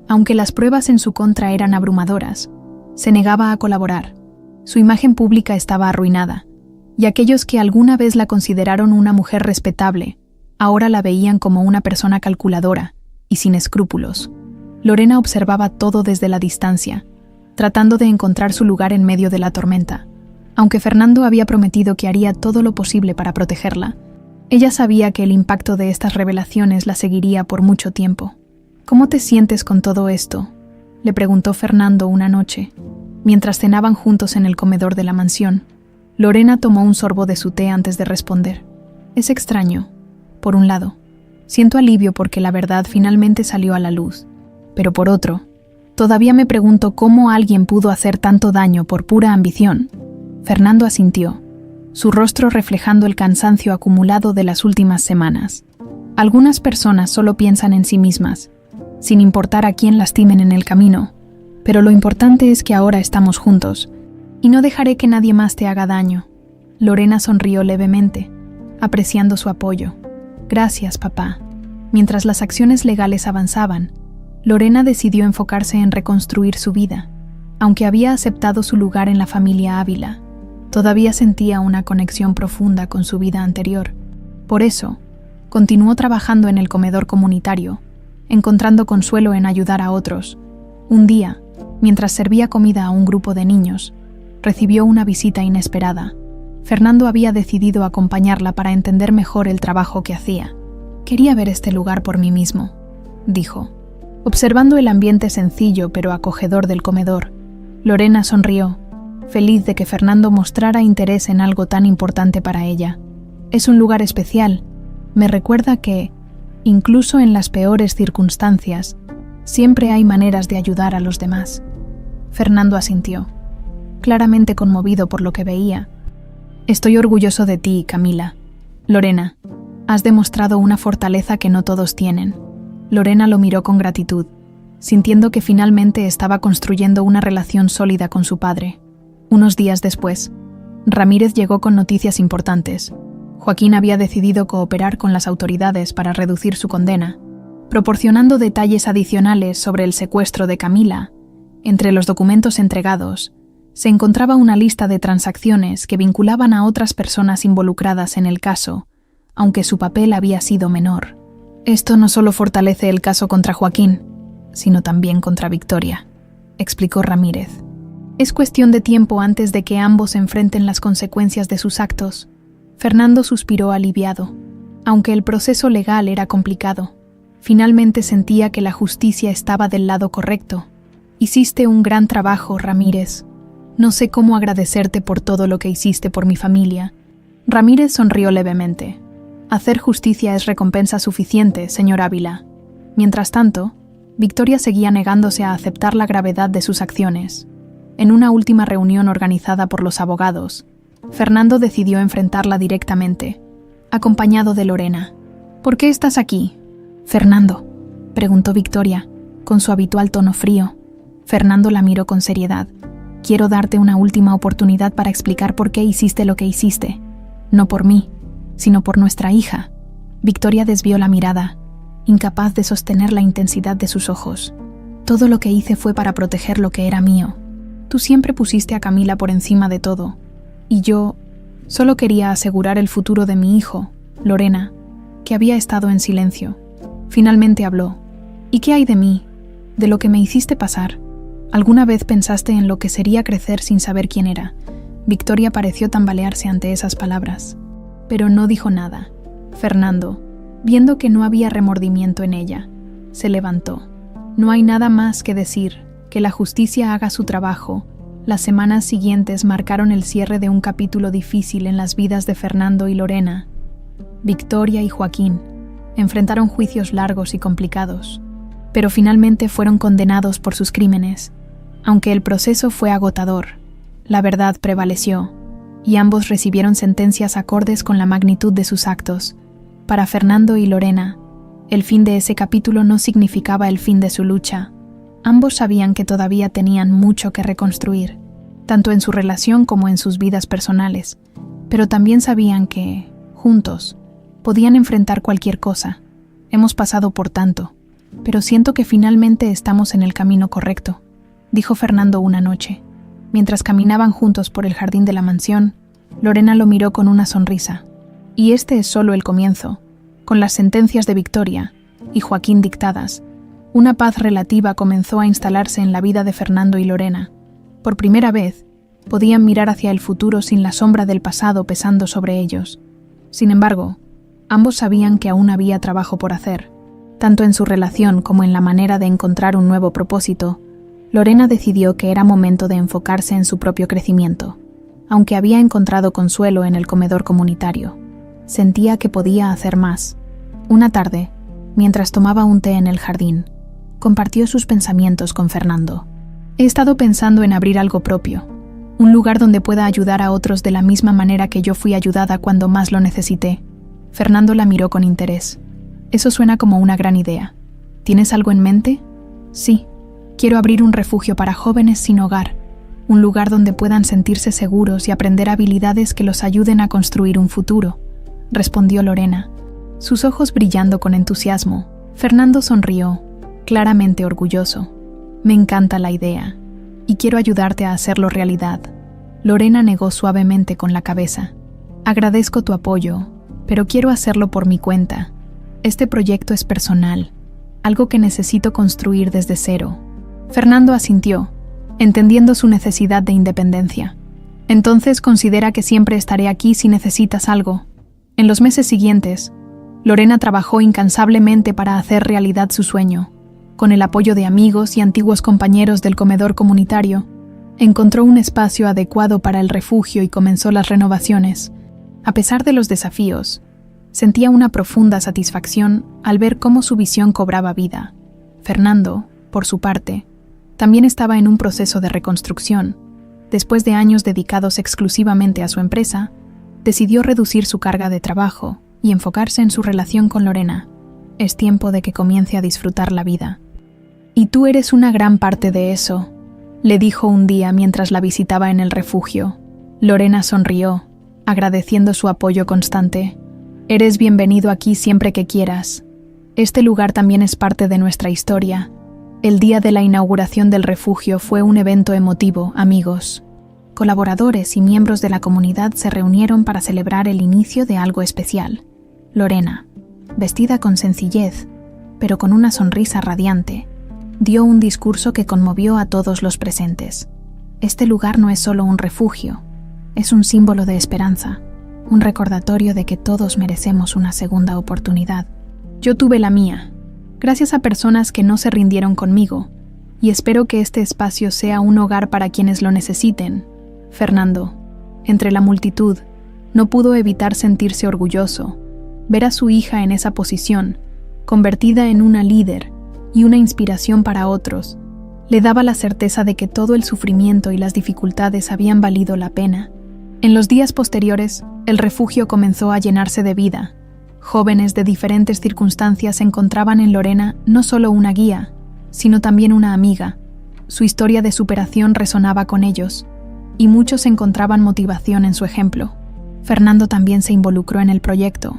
Aunque las pruebas en su contra eran abrumadoras, se negaba a colaborar. Su imagen pública estaba arruinada, y aquellos que alguna vez la consideraron una mujer respetable, ahora la veían como una persona calculadora y sin escrúpulos. Lorena observaba todo desde la distancia, tratando de encontrar su lugar en medio de la tormenta. Aunque Fernando había prometido que haría todo lo posible para protegerla, ella sabía que el impacto de estas revelaciones la seguiría por mucho tiempo. ¿Cómo te sientes con todo esto?, le preguntó Fernando una noche, mientras cenaban juntos en el comedor de la mansión. Lorena tomó un sorbo de su té antes de responder. Es extraño. Por un lado, siento alivio porque la verdad finalmente salió a la luz, pero por otro, todavía me pregunto cómo alguien pudo hacer tanto daño por pura ambición. Fernando asintió, su rostro reflejando el cansancio acumulado de las últimas semanas. Algunas personas solo piensan en sí mismas, sin importar a quién lastimen en el camino, pero lo importante es que ahora estamos juntos, y no dejaré que nadie más te haga daño. Lorena sonrió levemente, apreciando su apoyo. Gracias, papá. Mientras las acciones legales avanzaban, Lorena decidió enfocarse en reconstruir su vida. Aunque había aceptado su lugar en la familia Ávila, todavía sentía una conexión profunda con su vida anterior. Por eso, continuó trabajando en el comedor comunitario, encontrando consuelo en ayudar a otros. Un día, mientras servía comida a un grupo de niños, recibió una visita inesperada. Fernando había decidido acompañarla para entender mejor el trabajo que hacía. Quería ver este lugar por mí mismo, dijo. Observando el ambiente sencillo pero acogedor del comedor, Lorena sonrió, feliz de que Fernando mostrara interés en algo tan importante para ella. Es un lugar especial. Me recuerda que, incluso en las peores circunstancias, siempre hay maneras de ayudar a los demás. Fernando asintió, claramente conmovido por lo que veía. Estoy orgulloso de ti, Camila. Lorena, has demostrado una fortaleza que no todos tienen. Lorena lo miró con gratitud, sintiendo que finalmente estaba construyendo una relación sólida con su padre. Unos días después, Ramírez llegó con noticias importantes. Joaquín había decidido cooperar con las autoridades para reducir su condena, proporcionando detalles adicionales sobre el secuestro de Camila, Entre los documentos entregados, se encontraba una lista de transacciones que vinculaban a otras personas involucradas en el caso, aunque su papel había sido menor. Esto no solo fortalece el caso contra Joaquín, sino también contra Victoria, explicó Ramírez. Es cuestión de tiempo antes de que ambos enfrenten las consecuencias de sus actos. Fernando suspiró aliviado. Aunque el proceso legal era complicado, finalmente sentía que la justicia estaba del lado correcto. Hiciste un gran trabajo, Ramírez. No sé cómo agradecerte por todo lo que hiciste por mi familia. Ramírez sonrió levemente. Hacer justicia es recompensa suficiente, señor Ávila. Mientras tanto, Victoria seguía negándose a aceptar la gravedad de sus acciones. En una última reunión organizada por los abogados, Fernando decidió enfrentarla directamente, acompañado de Lorena. ¿Por qué estás aquí, Fernando?, preguntó Victoria, con su habitual tono frío. Fernando la miró con seriedad. Quiero darte una última oportunidad para explicar por qué hiciste lo que hiciste. No por mí, sino por nuestra hija. Victoria desvió la mirada, incapaz de sostener la intensidad de sus ojos. Todo lo que hice fue para proteger lo que era mío. Tú siempre pusiste a Camila por encima de todo. Y yo solo quería asegurar el futuro de mi hijo, Lorena, que había estado en silencio. Finalmente habló. ¿Y qué hay de mí? ¿De lo que me hiciste pasar? ¿Alguna vez pensaste en lo que sería crecer sin saber quién era? Victoria pareció tambalearse ante esas palabras, pero no dijo nada. Fernando, viendo que no había remordimiento en ella, se levantó. No hay nada más que decir, que la justicia haga su trabajo. Las semanas siguientes marcaron el cierre de un capítulo difícil en las vidas de Fernando y Lorena. Victoria y Joaquín enfrentaron juicios largos y complicados, pero finalmente fueron condenados por sus crímenes. Aunque el proceso fue agotador, la verdad prevaleció, y ambos recibieron sentencias acordes con la magnitud de sus actos. Para Fernando y Lorena, el fin de ese capítulo no significaba el fin de su lucha. Ambos sabían que todavía tenían mucho que reconstruir, tanto en su relación como en sus vidas personales, pero también sabían que, juntos, podían enfrentar cualquier cosa. Hemos pasado por tanto, pero siento que finalmente estamos en el camino correcto, dijo Fernando una noche. Mientras caminaban juntos por el jardín de la mansión, Lorena lo miró con una sonrisa. Y este es solo el comienzo. Con las sentencias de Victoria y Joaquín dictadas, una paz relativa comenzó a instalarse en la vida de Fernando y Lorena. Por primera vez, podían mirar hacia el futuro sin la sombra del pasado pesando sobre ellos. Sin embargo, ambos sabían que aún había trabajo por hacer. Tanto en su relación como en la manera de encontrar un nuevo propósito, Lorena decidió que era momento de enfocarse en su propio crecimiento. Aunque había encontrado consuelo en el comedor comunitario, sentía que podía hacer más. Una tarde, mientras tomaba un té en el jardín, compartió sus pensamientos con Fernando. He estado pensando en abrir algo propio, un lugar donde pueda ayudar a otros de la misma manera que yo fui ayudada cuando más lo necesité. Fernando la miró con interés. Eso suena como una gran idea. ¿Tienes algo en mente? Sí. Quiero abrir un refugio para jóvenes sin hogar, un lugar donde puedan sentirse seguros y aprender habilidades que los ayuden a construir un futuro, respondió Lorena, sus ojos brillando con entusiasmo. Fernando sonrió, claramente orgulloso. Me encanta la idea, y quiero ayudarte a hacerlo realidad. Lorena negó suavemente con la cabeza. Agradezco tu apoyo, pero quiero hacerlo por mi cuenta. Este proyecto es personal, algo que necesito construir desde cero. Fernando asintió, entendiendo su necesidad de independencia. Entonces considera que siempre estaré aquí si necesitas algo. En los meses siguientes, Lorena trabajó incansablemente para hacer realidad su sueño. Con el apoyo de amigos y antiguos compañeros del comedor comunitario, encontró un espacio adecuado para el refugio y comenzó las renovaciones. A pesar de los desafíos, sentía una profunda satisfacción al ver cómo su visión cobraba vida. Fernando, por su parte, también estaba en un proceso de reconstrucción. Después de años dedicados exclusivamente a su empresa, decidió reducir su carga de trabajo y enfocarse en su relación con Lorena. Es tiempo de que comience a disfrutar la vida. Y tú eres una gran parte de eso, le dijo un día mientras la visitaba en el refugio. Lorena sonrió, agradeciendo su apoyo constante. Eres bienvenido aquí siempre que quieras. Este lugar también es parte de nuestra historia. El día de la inauguración del refugio fue un evento emotivo, amigos. Colaboradores y miembros de la comunidad se reunieron para celebrar el inicio de algo especial. Lorena, vestida con sencillez, pero con una sonrisa radiante, dio un discurso que conmovió a todos los presentes. Este lugar no es solo un refugio, es un símbolo de esperanza, un recordatorio de que todos merecemos una segunda oportunidad. Yo tuve la mía, gracias a personas que no se rindieron conmigo, y espero que este espacio sea un hogar para quienes lo necesiten. Fernando, entre la multitud, no pudo evitar sentirse orgulloso, ver a su hija en esa posición, convertida en una líder y una inspiración para otros, le daba la certeza de que todo el sufrimiento y las dificultades habían valido la pena. En los días posteriores, el refugio comenzó a llenarse de vida. Jóvenes de diferentes circunstancias encontraban en Lorena no solo una guía, sino también una amiga. Su historia de superación resonaba con ellos, y muchos encontraban motivación en su ejemplo. Fernando también se involucró en el proyecto,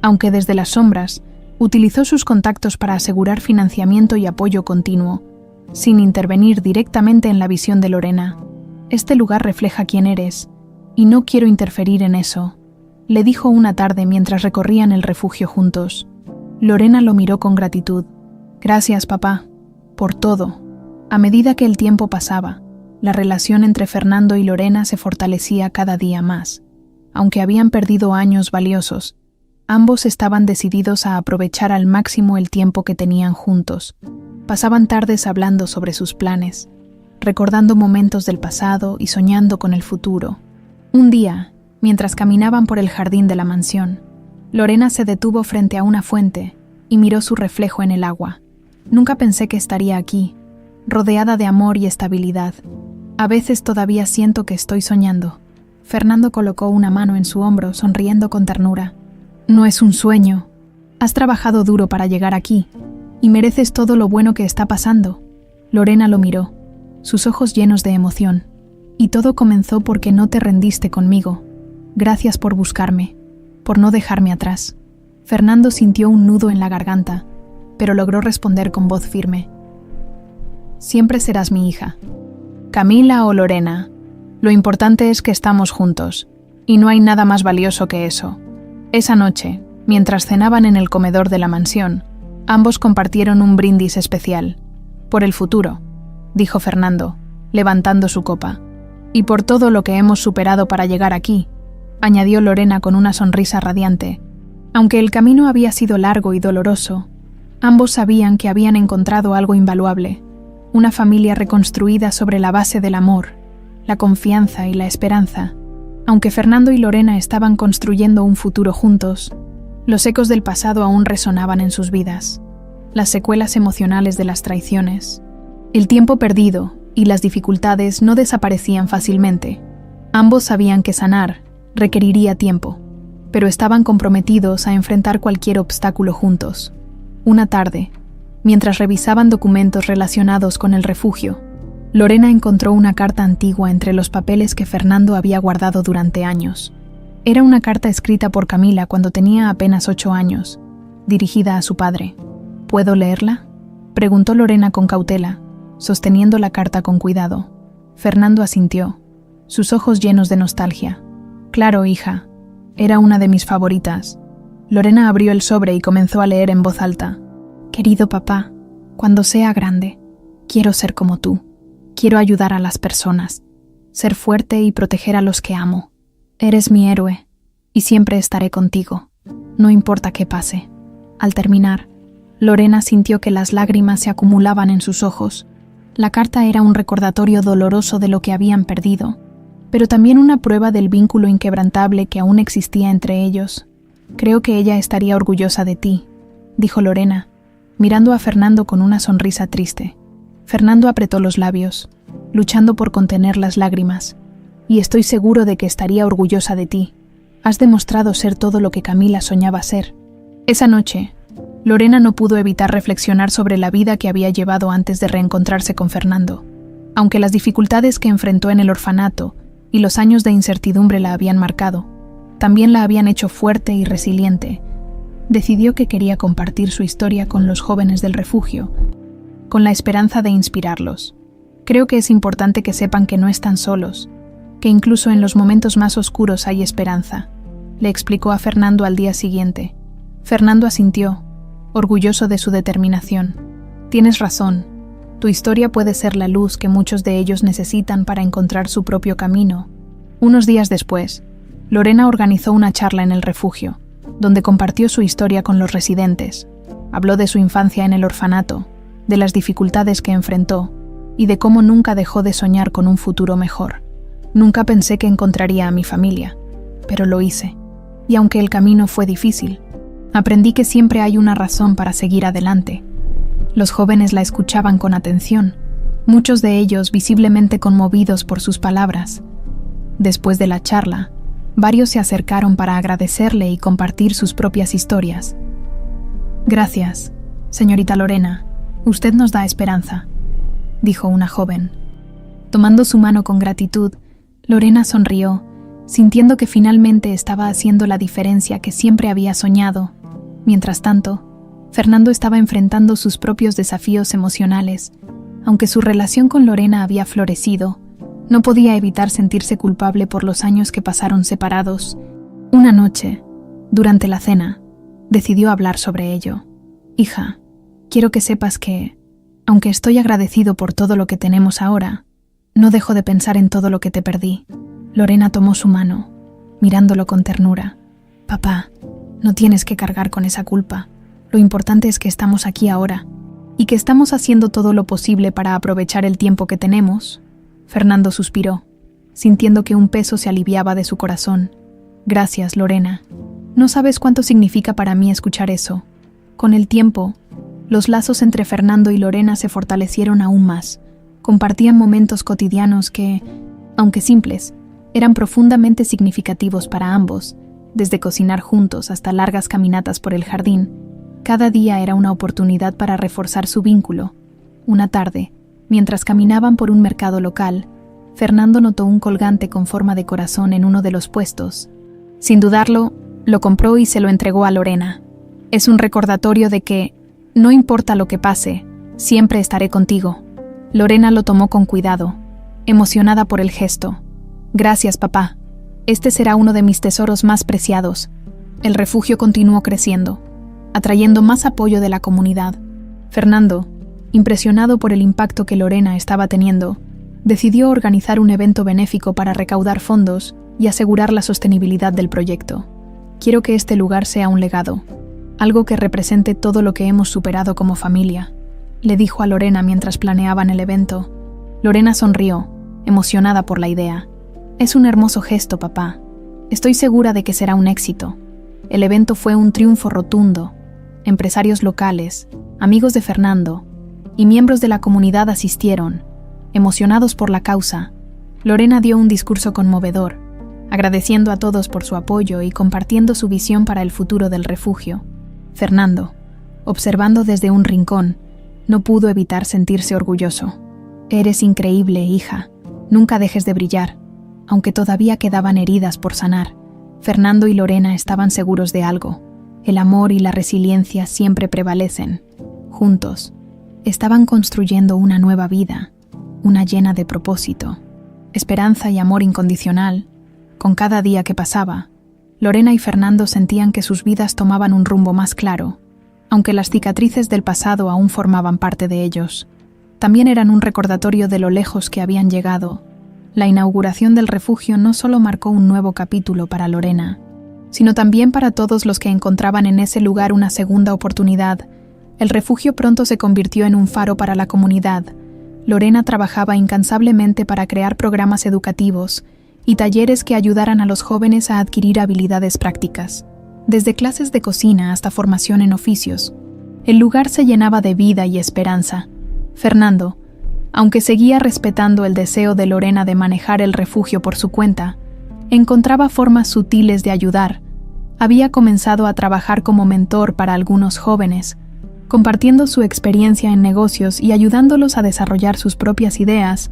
aunque desde las sombras, utilizó sus contactos para asegurar financiamiento y apoyo continuo, sin intervenir directamente en la visión de Lorena. Este lugar refleja quién eres, y no quiero interferir en eso, le dijo una tarde mientras recorrían el refugio juntos. Lorena lo miró con gratitud. Gracias, papá, por todo. A medida que el tiempo pasaba, la relación entre Fernando y Lorena se fortalecía cada día más. Aunque habían perdido años valiosos, ambos estaban decididos a aprovechar al máximo el tiempo que tenían juntos. Pasaban tardes hablando sobre sus planes, recordando momentos del pasado y soñando con el futuro. Un día, mientras caminaban por el jardín de la mansión, Lorena se detuvo frente a una fuente y miró su reflejo en el agua. Nunca pensé que estaría aquí, rodeada de amor y estabilidad. A veces todavía siento que estoy soñando. Fernando colocó una mano en su hombro, sonriendo con ternura. No es un sueño. Has trabajado duro para llegar aquí, y mereces todo lo bueno que está pasando. Lorena lo miró, sus ojos llenos de emoción. Y todo comenzó porque no te rendiste conmigo. Gracias por buscarme, por no dejarme atrás. Fernando sintió un nudo en la garganta, pero logró responder con voz firme. Siempre serás mi hija. Camila o Lorena, lo importante es que estamos juntos, y no hay nada más valioso que eso. Esa noche, mientras cenaban en el comedor de la mansión, ambos compartieron un brindis especial. Por el futuro, dijo Fernando, levantando su copa. Y por todo lo que hemos superado para llegar aquí, añadió Lorena con una sonrisa radiante. Aunque el camino había sido largo y doloroso, ambos sabían que habían encontrado algo invaluable, una familia reconstruida sobre la base del amor, la confianza y la esperanza. Aunque Fernando y Lorena estaban construyendo un futuro juntos, los ecos del pasado aún resonaban en sus vidas, las secuelas emocionales de las traiciones, el tiempo perdido y las dificultades no desaparecían fácilmente. Ambos sabían que sanar requeriría tiempo, pero estaban comprometidos a enfrentar cualquier obstáculo juntos. Una tarde, mientras revisaban documentos relacionados con el refugio, Lorena encontró una carta antigua entre los papeles que Fernando había guardado durante años. Era una carta escrita por Camila cuando tenía apenas 8 años, dirigida a su padre. ¿Puedo leerla?, preguntó Lorena con cautela, sosteniendo la carta con cuidado. Fernando asintió, sus ojos llenos de nostalgia. Claro, hija, era una de mis favoritas. Lorena abrió el sobre y comenzó a leer en voz alta. Querido papá, cuando sea grande, quiero ser como tú. Quiero ayudar a las personas, ser fuerte y proteger a los que amo. Eres mi héroe, y siempre estaré contigo, no importa qué pase. Al terminar, Lorena sintió que las lágrimas se acumulaban en sus ojos. La carta era un recordatorio doloroso de lo que habían perdido, pero también una prueba del vínculo inquebrantable que aún existía entre ellos. Creo que ella estaría orgullosa de ti, dijo Lorena, mirando a Fernando con una sonrisa triste. Fernando apretó los labios, luchando por contener las lágrimas. Y estoy seguro de que estaría orgullosa de ti. Has demostrado ser todo lo que Camila soñaba ser. Esa noche, Lorena no pudo evitar reflexionar sobre la vida que había llevado antes de reencontrarse con Fernando. Aunque las dificultades que enfrentó en el orfanato y los años de incertidumbre la habían marcado, también la habían hecho fuerte y resiliente. Decidió que quería compartir su historia con los jóvenes del refugio, con la esperanza de inspirarlos. Creo que es importante que sepan que no están solos, que incluso en los momentos más oscuros hay esperanza, le explicó a Fernando al día siguiente. Fernando asintió, orgulloso de su determinación. Tienes razón, tu historia puede ser la luz que muchos de ellos necesitan para encontrar su propio camino. Unos días después, Lorena organizó una charla en el refugio, donde compartió su historia con los residentes. Habló de su infancia en el orfanato, de las dificultades que enfrentó y de cómo nunca dejó de soñar con un futuro mejor. Nunca pensé que encontraría a mi familia, pero lo hice. Y aunque el camino fue difícil, aprendí que siempre hay una razón para seguir adelante. Los jóvenes la escuchaban con atención, muchos de ellos visiblemente conmovidos por sus palabras. Después de la charla, varios se acercaron para agradecerle y compartir sus propias historias. Gracias, señorita Lorena, usted nos da esperanza, dijo una joven. Tomando su mano con gratitud, Lorena sonrió, sintiendo que finalmente estaba haciendo la diferencia que siempre había soñado. Mientras tanto, Fernando estaba enfrentando sus propios desafíos emocionales. Aunque su relación con Lorena había florecido, no podía evitar sentirse culpable por los años que pasaron separados. Una noche, durante la cena, decidió hablar sobre ello. Hija, quiero que sepas que, aunque estoy agradecido por todo lo que tenemos ahora, no dejo de pensar en todo lo que te perdí. Lorena tomó su mano, mirándolo con ternura. Papá, no tienes que cargar con esa culpa. Lo importante es que estamos aquí ahora y que estamos haciendo todo lo posible para aprovechar el tiempo que tenemos. Fernando suspiró, sintiendo que un peso se aliviaba de su corazón. Gracias, Lorena. No sabes cuánto significa para mí escuchar eso. Con el tiempo, los lazos entre Fernando y Lorena se fortalecieron aún más. Compartían momentos cotidianos que, aunque simples, eran profundamente significativos para ambos, desde cocinar juntos hasta largas caminatas por el jardín. Cada día era una oportunidad para reforzar su vínculo. Una tarde, mientras caminaban por un mercado local, Fernando notó un colgante con forma de corazón en uno de los puestos. Sin dudarlo, lo compró y se lo entregó a Lorena. Es un recordatorio de que, no importa lo que pase, siempre estaré contigo. Lorena lo tomó con cuidado, emocionada por el gesto. Gracias, papá. Este será uno de mis tesoros más preciados. El refugio continuó creciendo, atrayendo más apoyo de la comunidad. Fernando, impresionado por el impacto que Lorena estaba teniendo, decidió organizar un evento benéfico para recaudar fondos y asegurar la sostenibilidad del proyecto. Quiero que este lugar sea un legado, algo que represente todo lo que hemos superado como familia, le dijo a Lorena mientras planeaban el evento. Lorena sonrió, emocionada por la idea. Es un hermoso gesto, papá. Estoy segura de que será un éxito. El evento fue un triunfo rotundo. Empresarios locales, amigos de Fernando y miembros de la comunidad asistieron, emocionados por la causa. Lorena dio un discurso conmovedor, agradeciendo a todos por su apoyo y compartiendo su visión para el futuro del refugio. Fernando, observando desde un rincón, no pudo evitar sentirse orgulloso. Eres increíble, hija. Nunca dejes de brillar. Aunque todavía quedaban heridas por sanar, Fernando y Lorena estaban seguros de algo. El amor y la resiliencia siempre prevalecen. Juntos, estaban construyendo una nueva vida, una llena de propósito, esperanza y amor incondicional. Con cada día que pasaba, Lorena y Fernando sentían que sus vidas tomaban un rumbo más claro, aunque las cicatrices del pasado aún formaban parte de ellos. También eran un recordatorio de lo lejos que habían llegado. La inauguración del refugio no solo marcó un nuevo capítulo para Lorena, sino también para todos los que encontraban en ese lugar una segunda oportunidad. El refugio pronto se convirtió en un faro para la comunidad. Lorena trabajaba incansablemente para crear programas educativos y talleres que ayudaran a los jóvenes a adquirir habilidades prácticas. Desde clases de cocina hasta formación en oficios, el lugar se llenaba de vida y esperanza. Fernando, aunque seguía respetando el deseo de Lorena de manejar el refugio por su cuenta, encontraba formas sutiles de ayudar. Había comenzado a trabajar como mentor para algunos jóvenes, compartiendo su experiencia en negocios y ayudándolos a desarrollar sus propias ideas.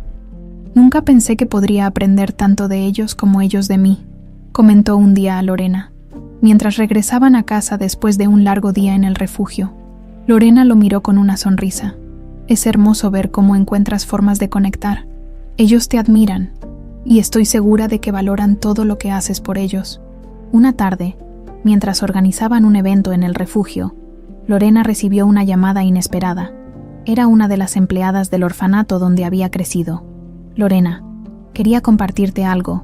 Nunca pensé que podría aprender tanto de ellos como ellos de mí, comentó un día a Lorena, mientras regresaban a casa después de un largo día en el refugio. Lorena lo miró con una sonrisa. Es hermoso ver cómo encuentras formas de conectar. Ellos te admiran, y estoy segura de que valoran todo lo que haces por ellos. Una tarde, mientras organizaban un evento en el refugio, Lorena recibió una llamada inesperada. Era una de las empleadas del orfanato donde había crecido. Lorena, quería compartirte algo.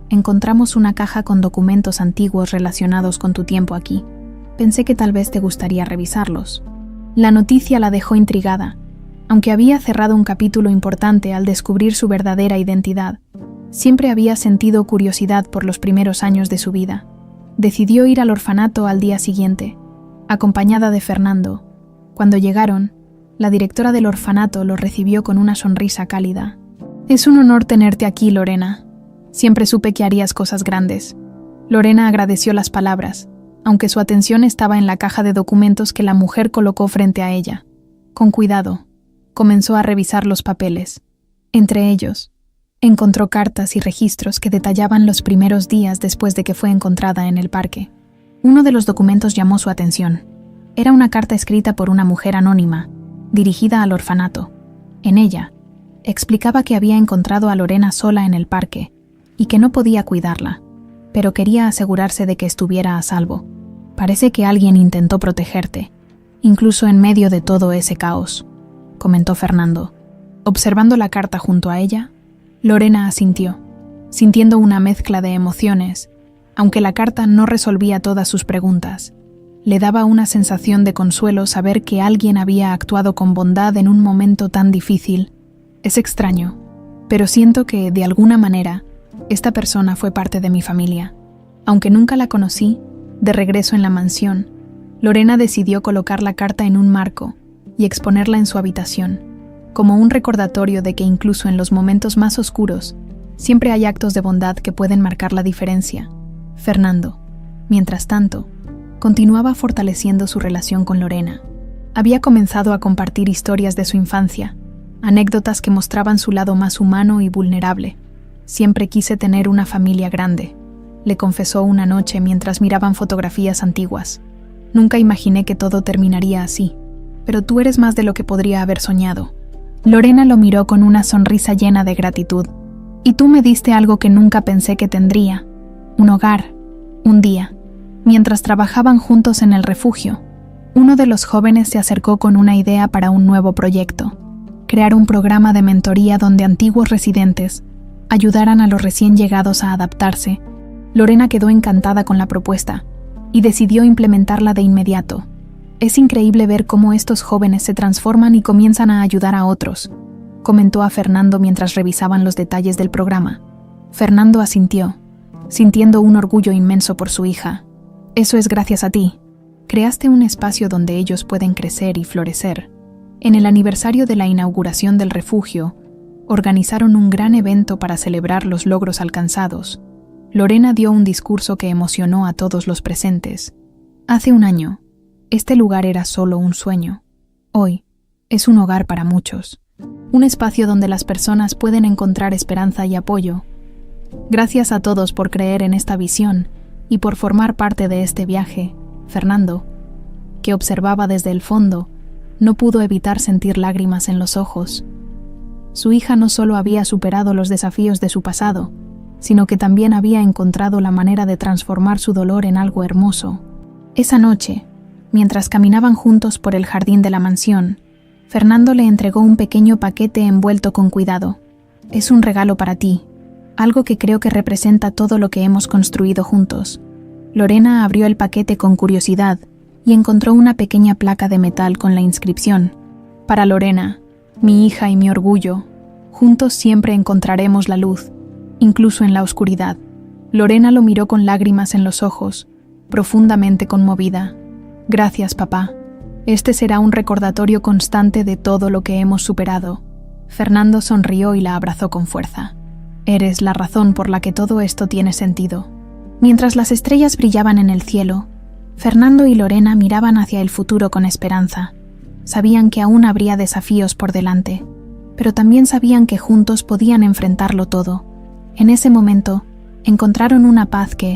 Encontramos una caja con documentos antiguos relacionados con tu tiempo aquí. Pensé que tal vez te gustaría revisarlos. La noticia la dejó intrigada. Aunque había cerrado un capítulo importante al descubrir su verdadera identidad, siempre había sentido curiosidad por los primeros años de su vida. Decidió ir al orfanato al día siguiente, acompañada de Fernando. Cuando llegaron, la directora del orfanato los recibió con una sonrisa cálida. «Es un honor tenerte aquí, Lorena. Siempre supe que harías cosas grandes». Lorena agradeció las palabras, aunque su atención estaba en la caja de documentos que la mujer colocó frente a ella. Con cuidado, comenzó a revisar los papeles. Entre ellos, encontró cartas y registros que detallaban los primeros días después de que fue encontrada en el parque. Uno de los documentos llamó su atención. Era una carta escrita por una mujer anónima, dirigida al orfanato. En ella, explicaba que había encontrado a Lorena sola en el parque y que no podía cuidarla, pero quería asegurarse de que estuviera a salvo. «Parece que alguien intentó protegerte, incluso en medio de todo ese caos», comentó Fernando. Observando la carta junto a ella, Lorena asintió, sintiendo una mezcla de emociones. Aunque la carta no resolvía todas sus preguntas, le daba una sensación de consuelo saber que alguien había actuado con bondad en un momento tan difícil. «Es extraño, pero siento que, de alguna manera, esta persona fue parte de mi familia». Aunque nunca la conocí, de regreso en la mansión, Lorena decidió colocar la carta en un marco y exponerla en su habitación, como un recordatorio de que incluso en los momentos más oscuros, siempre hay actos de bondad que pueden marcar la diferencia. Fernando, mientras tanto, continuaba fortaleciendo su relación con Lorena. Había comenzado a compartir historias de su infancia, anécdotas que mostraban su lado más humano y vulnerable. «Siempre quise tener una familia grande», le confesó una noche mientras miraban fotografías antiguas. «Nunca imaginé que todo terminaría así, pero tú eres más de lo que podría haber soñado». Lorena lo miró con una sonrisa llena de gratitud. «Y tú me diste algo que nunca pensé que tendría, un hogar». Un día, mientras trabajaban juntos en el refugio, uno de los jóvenes se acercó con una idea para un nuevo proyecto: crear un programa de mentoría donde antiguos residentes ayudaran a los recién llegados a adaptarse. Lorena quedó encantada con la propuesta y decidió implementarla de inmediato. «Es increíble ver cómo estos jóvenes se transforman y comienzan a ayudar a otros», comentó a Fernando mientras revisaban los detalles del programa. Fernando asintió, sintiendo un orgullo inmenso por su hija. «Eso es gracias a ti. Creaste un espacio donde ellos pueden crecer y florecer». En el aniversario de la inauguración del refugio, organizaron un gran evento para celebrar los logros alcanzados. Lorena dio un discurso que emocionó a todos los presentes. «Hace un año, este lugar era solo un sueño. Hoy, es un hogar para muchos. Un espacio donde las personas pueden encontrar esperanza y apoyo. Gracias a todos por creer en esta visión y por formar parte de este viaje». Fernando, que observaba desde el fondo, no pudo evitar sentir lágrimas en los ojos. Su hija no solo había superado los desafíos de su pasado, sino que también había encontrado la manera de transformar su dolor en algo hermoso. Esa noche, mientras caminaban juntos por el jardín de la mansión, Fernando le entregó un pequeño paquete envuelto con cuidado. «Es un regalo para ti, algo que creo que representa todo lo que hemos construido juntos». Lorena abrió el paquete con curiosidad y encontró una pequeña placa de metal con la inscripción: «Para Lorena, mi hija y mi orgullo, juntos siempre encontraremos la luz, incluso en la oscuridad». Lorena lo miró con lágrimas en los ojos, profundamente conmovida. «Gracias, papá. Este será un recordatorio constante de todo lo que hemos superado». Fernando sonrió y la abrazó con fuerza. «Eres la razón por la que todo esto tiene sentido». Mientras las estrellas brillaban en el cielo, Fernando y Lorena miraban hacia el futuro con esperanza. Sabían que aún habría desafíos por delante, pero también sabían que juntos podían enfrentarlo todo. En ese momento, encontraron una paz que,